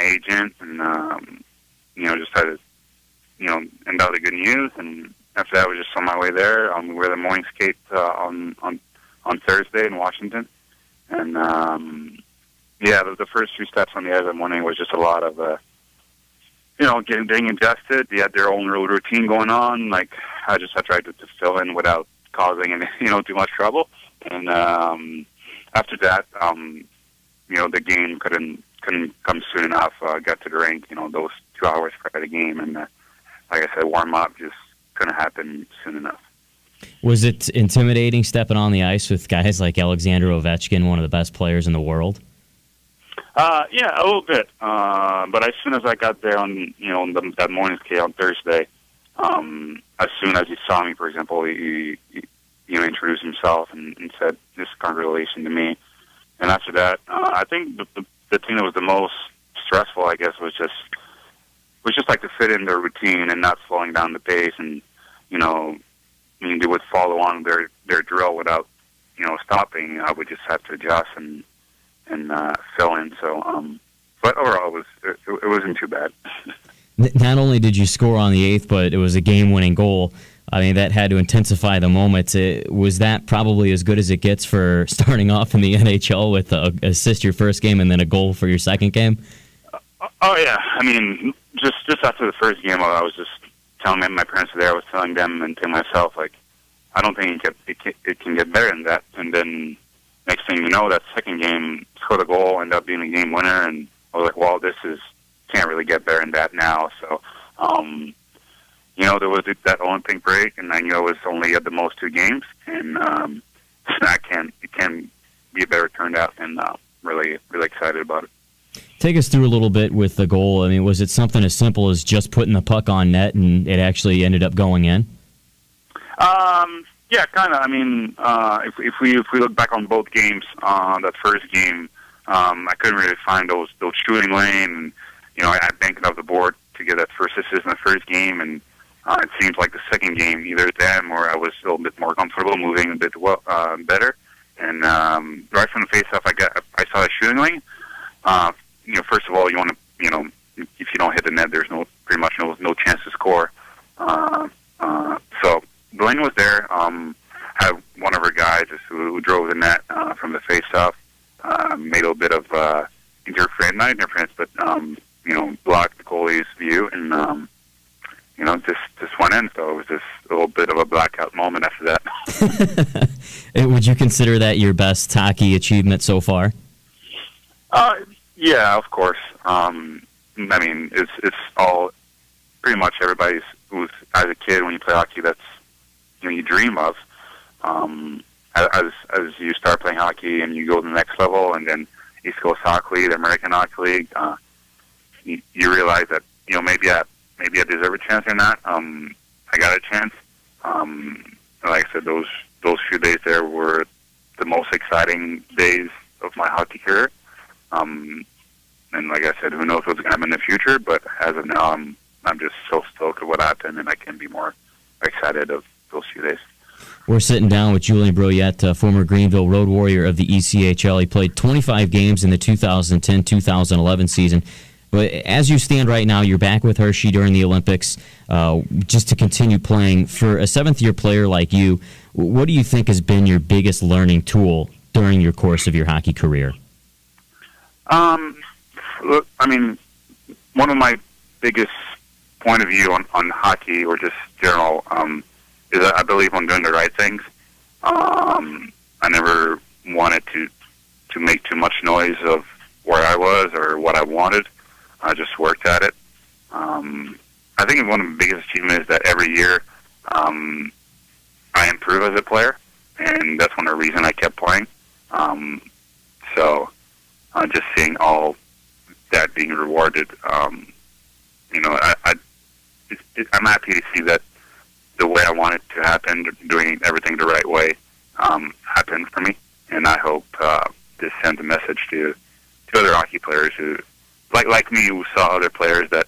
agent, and just had to end out the good news. And after that, I was just on my way there. We were the morning skate on Thursday in Washington, and the first few steps on the ice that morning was just a lot of getting adjusted. They had their own road routine going on. Like I tried to fill in without causing any too much trouble, and after that, the game couldn't come soon enough. Got to the rink, those 2 hours prior to the game, and like I said, warm up just couldn't happen soon enough. Was it intimidating stepping on the ice with guys like Alexander Ovechkin, one of the best players in the world? Yeah, a little bit. But as soon as I got there on, that morning skate on Thursday, as soon as he saw me, for example, he introduced himself and said, "This is congratulations to me." And after that, I think the thing that was the most stressful, I guess, was just like to fit in their routine and not slowing down the pace. And they would follow on their drill without stopping. I would just have to adjust and fill in. So, but overall, it wasn't too bad. Not only did you score on the 8th, but it was a game-winning goal. I mean, that had to intensify the moment. Was that probably as good as it gets for starting off in the NHL with an assist your first game and then a goal for your second game? Oh, yeah. I mean, just after the first game, I was just telling my parents there, I was telling them and to myself, like, I don't think it can get better than that. And then next thing you know, that second game, scored a goal, ended up being a game winner, and I was like, well, can't really get better than that now. So, there was that Olympic break, and I knew I was only at the most 2 games, and it can be a better turnout, and really, really excited about it. Take us through a little bit with the goal. I mean, was it something as simple as just putting the puck on net, and it actually ended up going in? Yeah, kind of. I mean, if we look back on both games, that first game, I couldn't really find those shooting lane, and I banked off the board to get that first assist in the first game, and it seems like the second game, either them or I was a little bit more comfortable, moving a bit better, and right from the face-off, I saw a shooting lane. First of all, you want to, if you don't hit the net, there's pretty much no chance to score. So the lane was there. Had one of our guys who drove the net from the face-off, made a little bit of not interference, but blocked the goalie's view, and just went in. So it was just a little bit of a blackout moment after that. Would you consider that your best hockey achievement so far? Yeah, of course. I mean, it's all pretty much everybody's who's as a kid when you play hockey. That's you dream of. As you start playing hockey and you go to the next level, and then East Coast Hockey League, the American Hockey League, you realize that maybe I deserve a chance or not. I got a chance. Like I said, those few days there were the most exciting days of my hockey career. And like I said, who knows what's going to happen in the future? But as of now, I'm just so stoked at what happened, and I can't be more excited of those few days. We're sitting down with Julien Brouillette, former Greenville Road Warrior of the ECHL. He played 25 games in the 2010-2011 season. But as you stand right now, you're back with Hershey during the Olympics, just to continue playing. For a seventh-year player like you, what do you think has been your biggest learning tool during your course of your hockey career? Look, I mean, one of my biggest point of view on hockey, or just general, is that I believe on doing the right things. I never wanted to make too much noise of where I was or what I wanted. I just worked at it. I think one of the biggest achievements is that every year I improve as a player, and that's one of the reasons I kept playing. So just seeing all that being rewarded, I'm happy to see that the way I want it to happen, doing everything the right way, happened for me. And I hope this sends a message to other hockey players who, like me, who saw other players that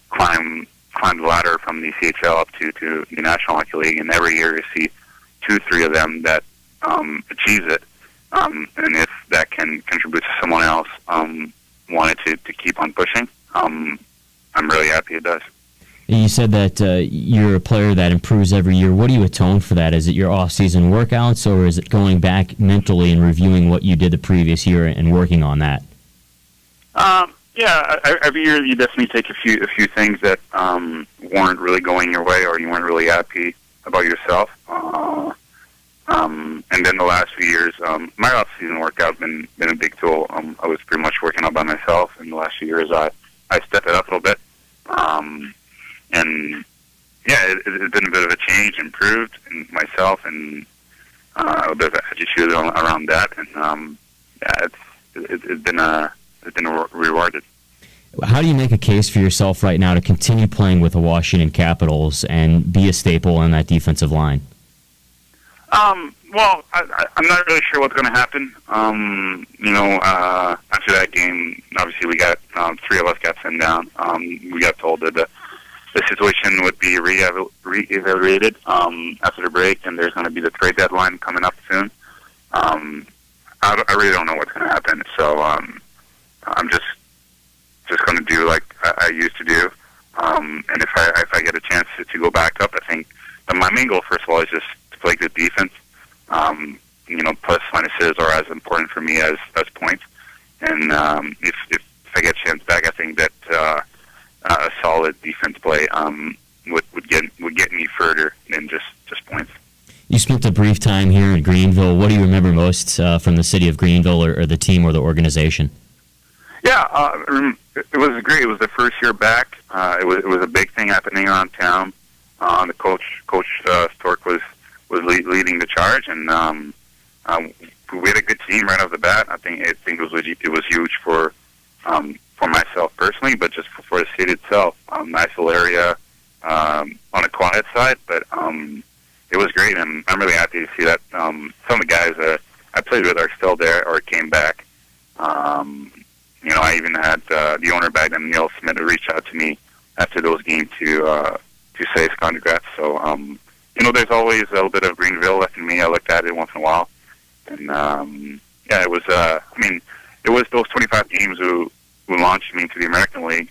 climb the ladder from the CHL up to the National Hockey League, and every year you see 2-3 of them that achieves it. And if that can contribute to someone else wanted to keep on pushing, I'm really happy it does. You said that you're a player that improves every year. What do you atone for that? Is it your off-season workouts, or is it going back mentally and reviewing what you did the previous year and working on that? Yeah, every year you definitely take a few things that weren't really going your way, or you weren't really happy about yourself. And then the last few years, my off-season workout been a big tool. I was pretty much working out by myself. In the last few years, I stepped it up a little bit. And yeah, it's been a bit of a change, improved in myself, and a bit of an attitude around that. And yeah, it's been rewarded. How do you make a case for yourself right now to continue playing with the Washington Capitals and be a staple in that defensive line? Well, I'm not really sure what's going to happen. After that game, obviously we got 3 of us got sent down. We got told that the situation would be reevaluated after the break, and there's going to be the trade deadline coming up soon. I really don't know what's going to happen, so I'm just going to do like I used to do. And if I get a chance to go back up, I think my main goal, first of all, is just to play good defense. Plus minuses are as important for me as points. And if I get a chance back, I think that a solid defense play would get me further than just points. You spent a brief time here in Greenville. What do you remember most from the city of Greenville or the team or the organization? Yeah, it was great. It was the first year back. It was a big thing happening around town. The coach Stork was leading the charge, and we had a good team right off the bat. I think it was huge for myself personally, but just for the city itself. Nice little area on the quiet side, but it was great, and I'm really happy to see that some of the guys I played with are still there or came back. I even had the owner back then, Neil Smith, reach out to me after those games to say congrats. So, there's always a little bit of Greenville left in me. I looked at it once in a while. And, it was, it was those 25 games who launched me into the American League.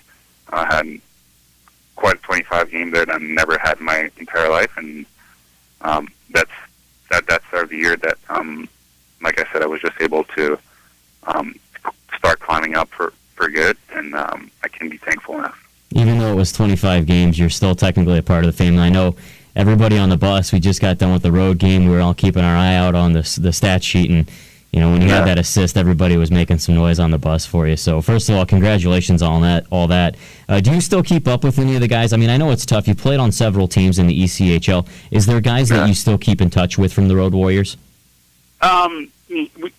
I had quite a 25 game there that I never had in my entire life. And that started the year that, like I said, I was just able to start climbing up for good, and I can be thankful enough. Even though it was 25 games, you're still technically a part of the family. I know everybody on the bus, we just got done with the road game. We were all keeping our eye out on the stat sheet, and when you had that assist, everybody was making some noise on the bus for you. So first of all, congratulations on all that. Do you still keep up with any of the guys? I mean, I know it's tough. You played on several teams in the ECHL. Is there guys that you still keep in touch with from the Road Warriors?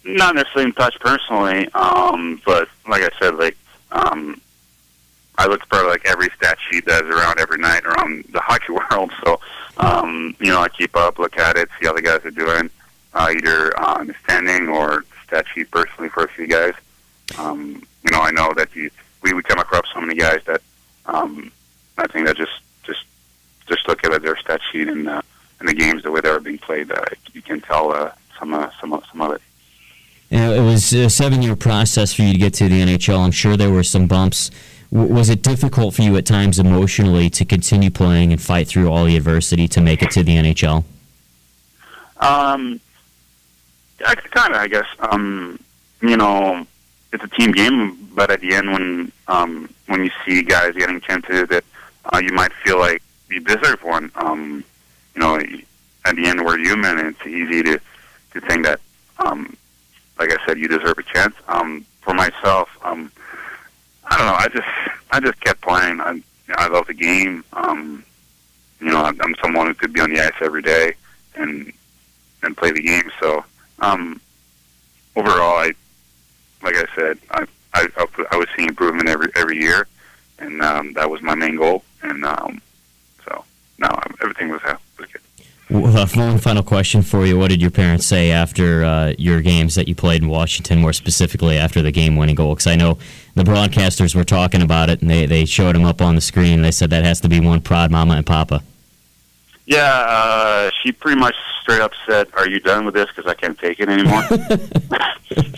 Not necessarily in touch personally, but like I said, I look for every stat sheet that's around every night around the hockey world. So, I keep up, look at it, see how the guys are doing, either on the standing or stat sheet personally for a few guys. I know that we come across so many guys that I think that just look at their stat sheet and the games the way they were being played. You can tell some of it. It was a 7-year process for you to get to the NHL. I'm sure there were some bumps. Was it difficult for you at times emotionally to continue playing and fight through all the adversity to make it to the NHL? Kind of, I guess. It's a team game, but at the end, when you see guys getting chances that you might feel like you deserve one, at the end we're human, and it's easy to think that, like I said, you deserve a chance. For myself, I don't know. I just kept playing. I love the game. I'm someone who could be on the ice every day and play the game. So overall, like I said, I was seeing improvement every year, and that was my main goal. And so no, everything was good. Well, one final question for you. What did your parents say after your games that you played in Washington, more specifically after the game-winning goal? Because I know the broadcasters were talking about it, and they showed them up on the screen. They said that has to be one proud mama and papa. Yeah, she pretty much straight up said, "Are you done with this? Because I can't take it anymore."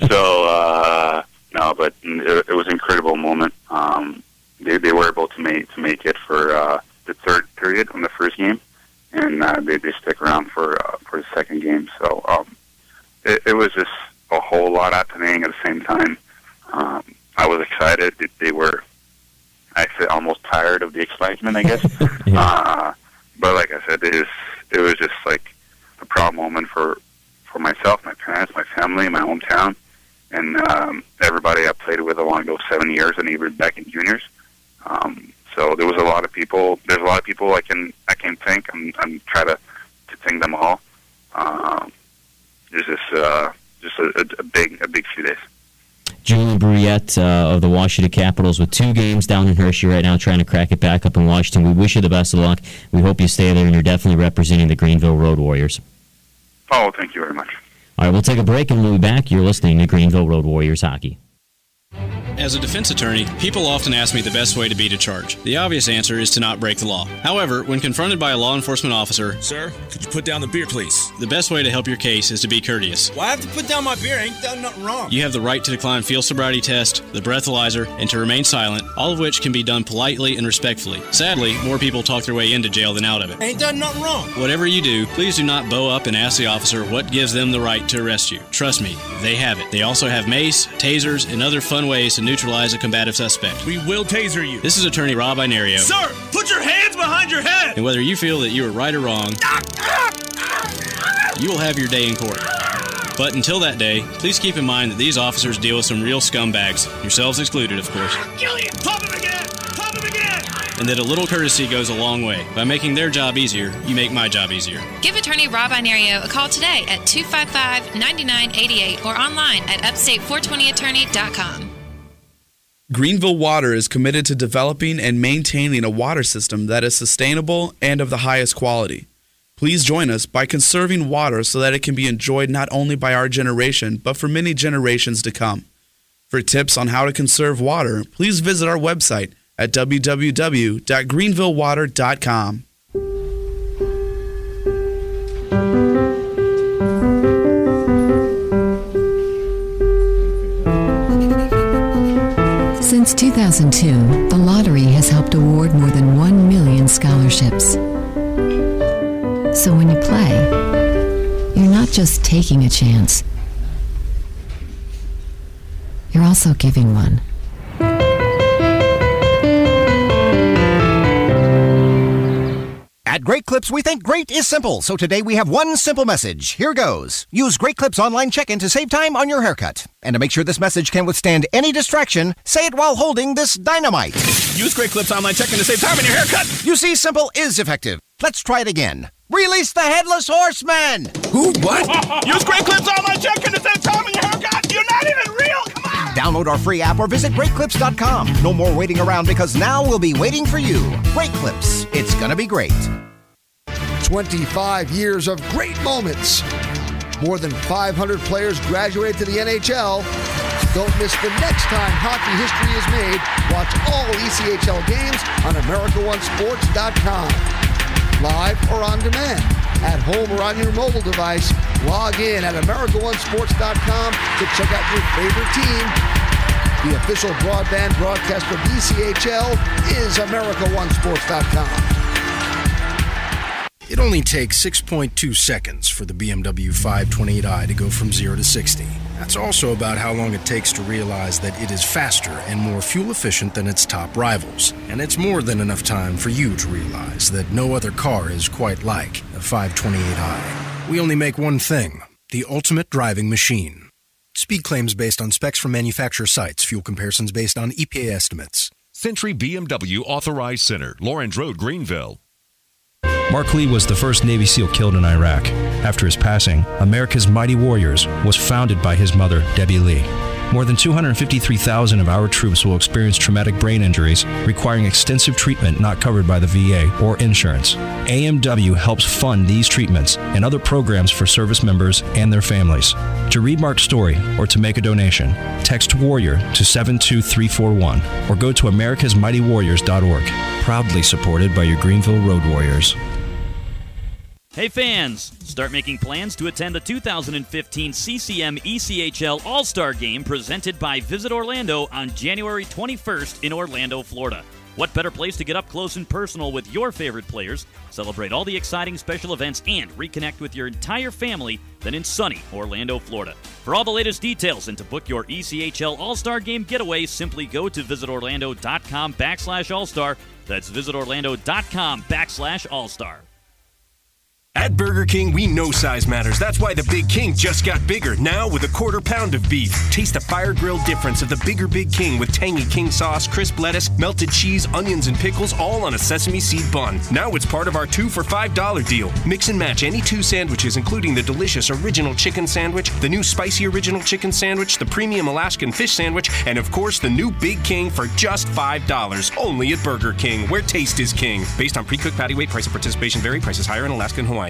So, no, but it was an incredible moment. They were able to make it for the third period on the first game. And they stick around for the second game. So it was just a whole lot happening at the same time. I was excited. They were actually almost tired of the excitement, I guess. But like I said, it was just like a proud moment for for myself, my parents, my family, my hometown, and everybody I played with. I want to go 7 years and even back in juniors. So there was a lot of people. There's a lot of people I can think. I'm trying to think them all. There's just a big few days. Julien Brouillette of the Washington Capitals with 2 games down in Hershey right now, trying to crack it back up in Washington. We wish you the best of luck. We hope you stay there, and you're definitely representing the Greenville Road Warriors. Oh, thank you very much. All right, we'll take a break, and we'll be back. You're listening to Greenville Road Warriors Hockey. As a defense attorney, people often ask me the best way to beat a charge. The obvious answer is to not break the law. However, when confronted by a law enforcement officer, "Sir, could you put down the beer, please?" the best way to help your case is to be courteous. Why have to put down my beer? I ain't done nothing wrong. You have the right to decline field sobriety test, the breathalyzer, and to remain silent, all of which can be done politely and respectfully. Sadly, more people talk their way into jail than out of it. I ain't done nothing wrong. Whatever you do, please do not bow up and ask the officer what gives them the right to arrest you. Trust me, they have it. They also have mace, tasers, and other fun ways to neutralize a combative suspect. We will taser you. This is attorney Rob Inario. Sir, put your hands behind your head! And whether you feel that you are right or wrong, you will have your day in court. But until that day, please keep in mind that these officers deal with some real scumbags, yourselves excluded, of course. Kill you! Pop him again! Pop him again! And that a little courtesy goes a long way. By making their job easier, you make my job easier. Give attorney Rob Inario a call today at 255-9988 or online at upstate420attorney.com. Greenville Water is committed to developing and maintaining a water system that is sustainable and of the highest quality. Please join us by conserving water so that it can be enjoyed not only by our generation, but for many generations to come. For tips on how to conserve water, please visit our website at www.greenvillewater.com. Since 2002, the lottery has helped award more than 1 million scholarships. So when you play, you're not just taking a chance, you're also giving one. At Great Clips, we think great is simple, so today we have one simple message. Here goes. Use Great Clips online check-in to save time on your haircut. And to make sure this message can withstand any distraction, say it while holding this dynamite. Use Great Clips online check-in to save time on your haircut. You see, simple is effective. Let's try it again. Release the Headless Horseman! Who? What? Use Great Clips online check-in to save time on your haircut. You're not even real. Come on! Download our free app or visit GreatClips.com. No more waiting around because now we'll be waiting for you. Great Clips. It's gonna be great. 25 years of great moments. More than 500 players graduated to the NHL. Don't miss the next time hockey history is made. Watch all ECHL games on AmericaOneSports.com. Live or on demand. At home or on your mobile device, log in at AmericaOneSports.com to check out your favorite team. The official broadband broadcaster of ECHL is AmericaOneSports.com. It only takes 6.2 seconds for the BMW 528i to go from 0 to 60. That's also about how long it takes to realize that it is faster and more fuel efficient than its top rivals. And it's more than enough time for you to realize that no other car is quite like the 528i. We only make one thing, the ultimate driving machine. Speed claims based on specs from manufacturer sites. Fuel comparisons based on EPA estimates. Century BMW Authorized Center, Lawrence Road, Greenville. Mark Lee was the first Navy SEAL killed in Iraq. After his passing, America's Mighty Warriors was founded by his mother, Debbie Lee. More than 253,000 of our troops will experience traumatic brain injuries requiring extensive treatment not covered by the VA or insurance. AMW helps fund these treatments and other programs for service members and their families. To read Mark's story or to make a donation, text WARRIOR to 72341 or go to americasmightywarriors.org. Proudly supported by your Greenville Road Warriors. Hey fans, start making plans to attend the 2015 CCM ECHL All-Star Game presented by Visit Orlando on January 21st in Orlando, Florida. What better place to get up close and personal with your favorite players, celebrate all the exciting special events, and reconnect with your entire family than in sunny Orlando, Florida. For all the latest details and to book your ECHL All-Star Game getaway, simply go to visitorlando.com/All-Star. That's visitorlando.com/All-Star. At Burger King, we know size matters. That's why the Big King just got bigger, now with a 1/4 pound of beef. Taste the fire-grilled difference of the bigger Big King with tangy king sauce, crisp lettuce, melted cheese, onions, and pickles, all on a sesame seed bun. Now it's part of our 2 for $5 deal. Mix and match any 2 sandwiches, including the delicious original chicken sandwich, the new spicy original chicken sandwich, the premium Alaskan fish sandwich, and of course the new Big King for just $5. Only at Burger King, where taste is king. Based on pre-cooked patty weight, price of participation vary. Prices higher in Alaska and Hawaii.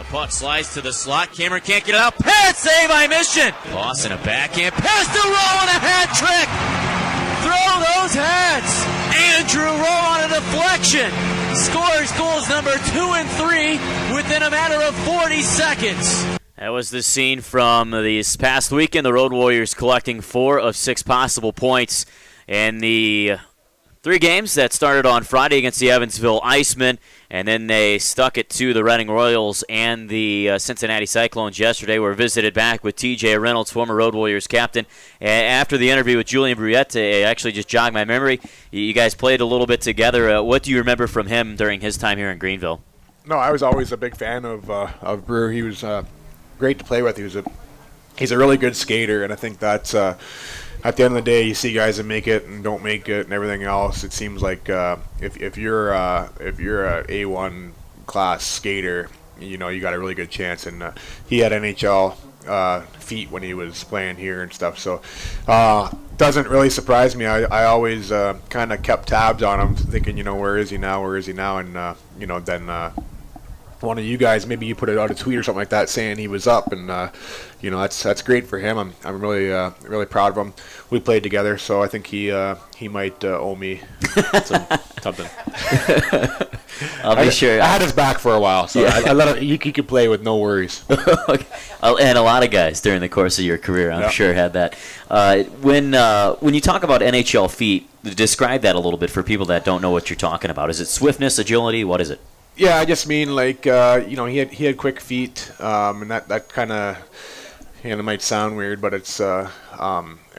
Puck slides to the slot. Cameron can't get it out. Pass save by Mission. Lawson a backhand. Pass to Rowe on a hat trick. Throw those hats. Andrew Rowe on a deflection. Scores goals number 2 and 3 within a matter of 40 seconds. That was the scene from this past weekend. The Road Warriors collecting 4 of 6 possible points in the 3 games that started on Friday against the Evansville Icemen, and then they stuck it to the Reading Royals and the Cincinnati Cyclones yesterday. We're visited back with TJ Reynolds, former Road Warriors captain. After the interview with Julien Brouillette, it actually just jogged my memory. You guys played a little bit together. What do you remember from him during his time here in Greenville? No, I was always a big fan of Brew. He was great to play with. He's a really good skater, and I think that's at the end of the day, you see guys that make it and don't make it and everything else. It seems like if you're a A1 class skater, you know, you got a really good chance. And he had NHL feet when he was playing here and stuff. So doesn't really surprise me. I always kind of kept tabs on him, thinking, you know, where is he now? And you know, then one of you guys, maybe you put it out a tweet or something like that saying he was up, and you know, that's great for him. I'm really proud of him. We played together, so I think he might owe me something. I'll be sure. I had his back for a while, so I let him. He could play with no worries. Okay. And a lot of guys during the course of your career, I'm sure, had that. When you talk about NHL feet, describe that a little bit for people that don't know what you're talking about. Is it swiftness, agility? What is it? Yeah, I just mean, like, you know, he had quick feet, and that kind of, you know, it might sound weird, but it's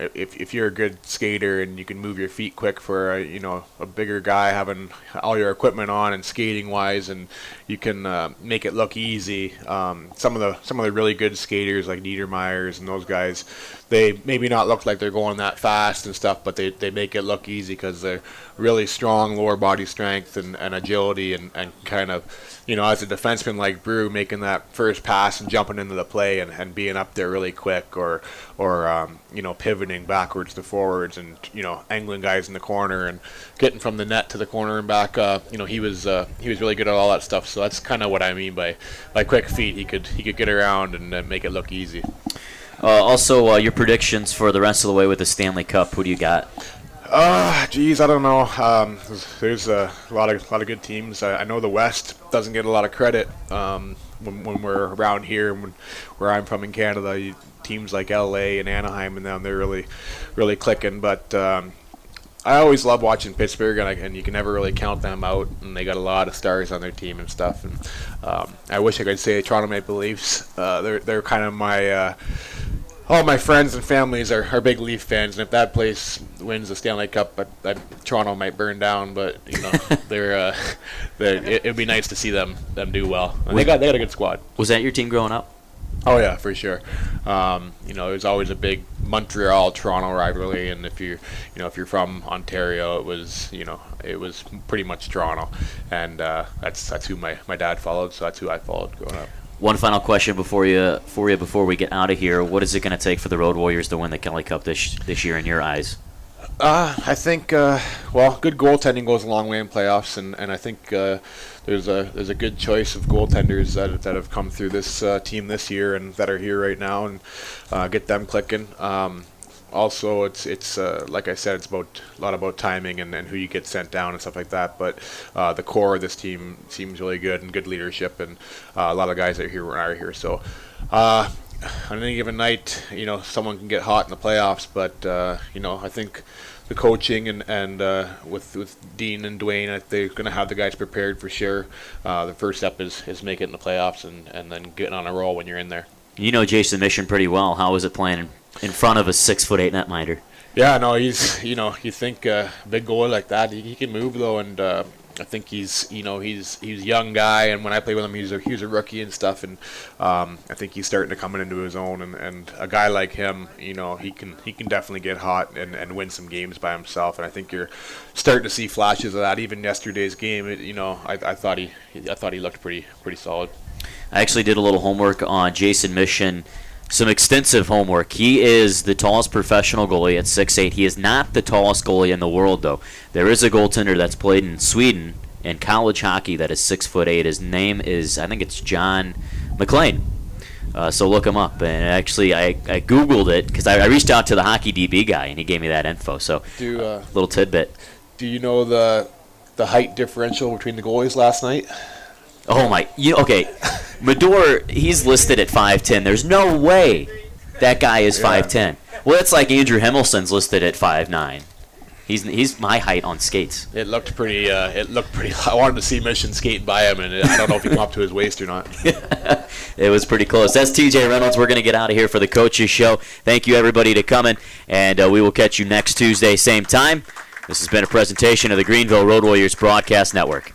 if you're a good skater and you can move your feet quick for you know, a bigger guy having all your equipment on and skating wise, and you can make it look easy. Some of the really good skaters like Niedermeyer's and those guys, they maybe not look like they're going that fast and stuff, but they make it look easy because they're really strong lower body strength and agility, and kind of, you know, as a defenseman like Brew, making that first pass and jumping into the play and being up there really quick, or you know, pivoting backwards to forwards, and, you know, angling guys in the corner and getting from the net to the corner and back. You know, he was really good at all that stuff. So that's kind of what I mean by quick feet. He could get around and make it look easy. Also, your predictions for the rest of the way with the Stanley Cup. Who do you got? Geez, I don't know. There's a lot of good teams. I know the West doesn't get a lot of credit when we're around here, where I'm from in Canada. Teams like LA and Anaheim and them, they're really clicking. But I always love watching Pittsburgh, and you can never really count them out. And they got a lot of stars on their team and stuff. And I wish I could say Toronto Maple Leafs. They're kind of my all my friends and families are big Leaf fans, and if that place wins the Stanley Cup, Toronto might burn down. But, you know, it'd be nice to see them do well. And they got a good squad. Was that your team growing up? Oh yeah, for sure. You know, there's always a big Montreal-Toronto rivalry, and if you're from Ontario, it was pretty much Toronto, and that's who my dad followed, so that's who I followed growing up. One final question before we get out of here. What is it going to take for the Road Warriors to win the Kelly Cup this year in your eyes? I think good goaltending goes a long way in playoffs, and I think there's a good choice of goaltenders that have come through this team this year and that are here right now, and get them clicking. Also, it's like I said, it's a lot about timing and who you get sent down and stuff like that. But the core of this team seems really good, and good leadership, and a lot of guys that are here. So on any given night, someone can get hot in the playoffs, but I think the coaching and with Dean and Dwayne, they're going to have the guys prepared for sure. The first step is make it in the playoffs and then getting on a roll when you're in there. You know Jason Mission pretty well. How was it playing in front of a 6'8" netminder? Yeah, no, he's you think big goalie like that, he can move though, and I think he's a young guy, and when I played with him, he was a rookie and stuff, and I think he's starting to come into his own, and a guy like him, he can definitely get hot and win some games by himself, and I think you're starting to see flashes of that. Even yesterday's game, I thought he looked pretty solid. I actually did a little homework on Jason Mission. Some extensive homework. He is the tallest professional goalie at 6'8". He is not the tallest goalie in the world, though. There is a goaltender that's played in Sweden in college hockey that is 6'8". His name is, I think it's John McLean. So look him up. And actually, I Googled it because I reached out to the hockey DB guy, and he gave me that info. So little tidbit. Do you know the height differential between the goalies last night? Oh my! Okay, Mador, he's listed at 5'10". There's no way that guy is 5'10". Well, it's like Andrew Hemmelson's listed at 5'9". He's my height on skates. It looked pretty. I wanted to see Mission skating by him, and I don't know if he come up to his waist or not. It was pretty close. That's TJ Reynolds. We're going to get out of here for the Coaches Show. Thank you everybody to coming, and we will catch you next Tuesday, same time. This has been a presentation of the Greenville Road Warriors Broadcast Network.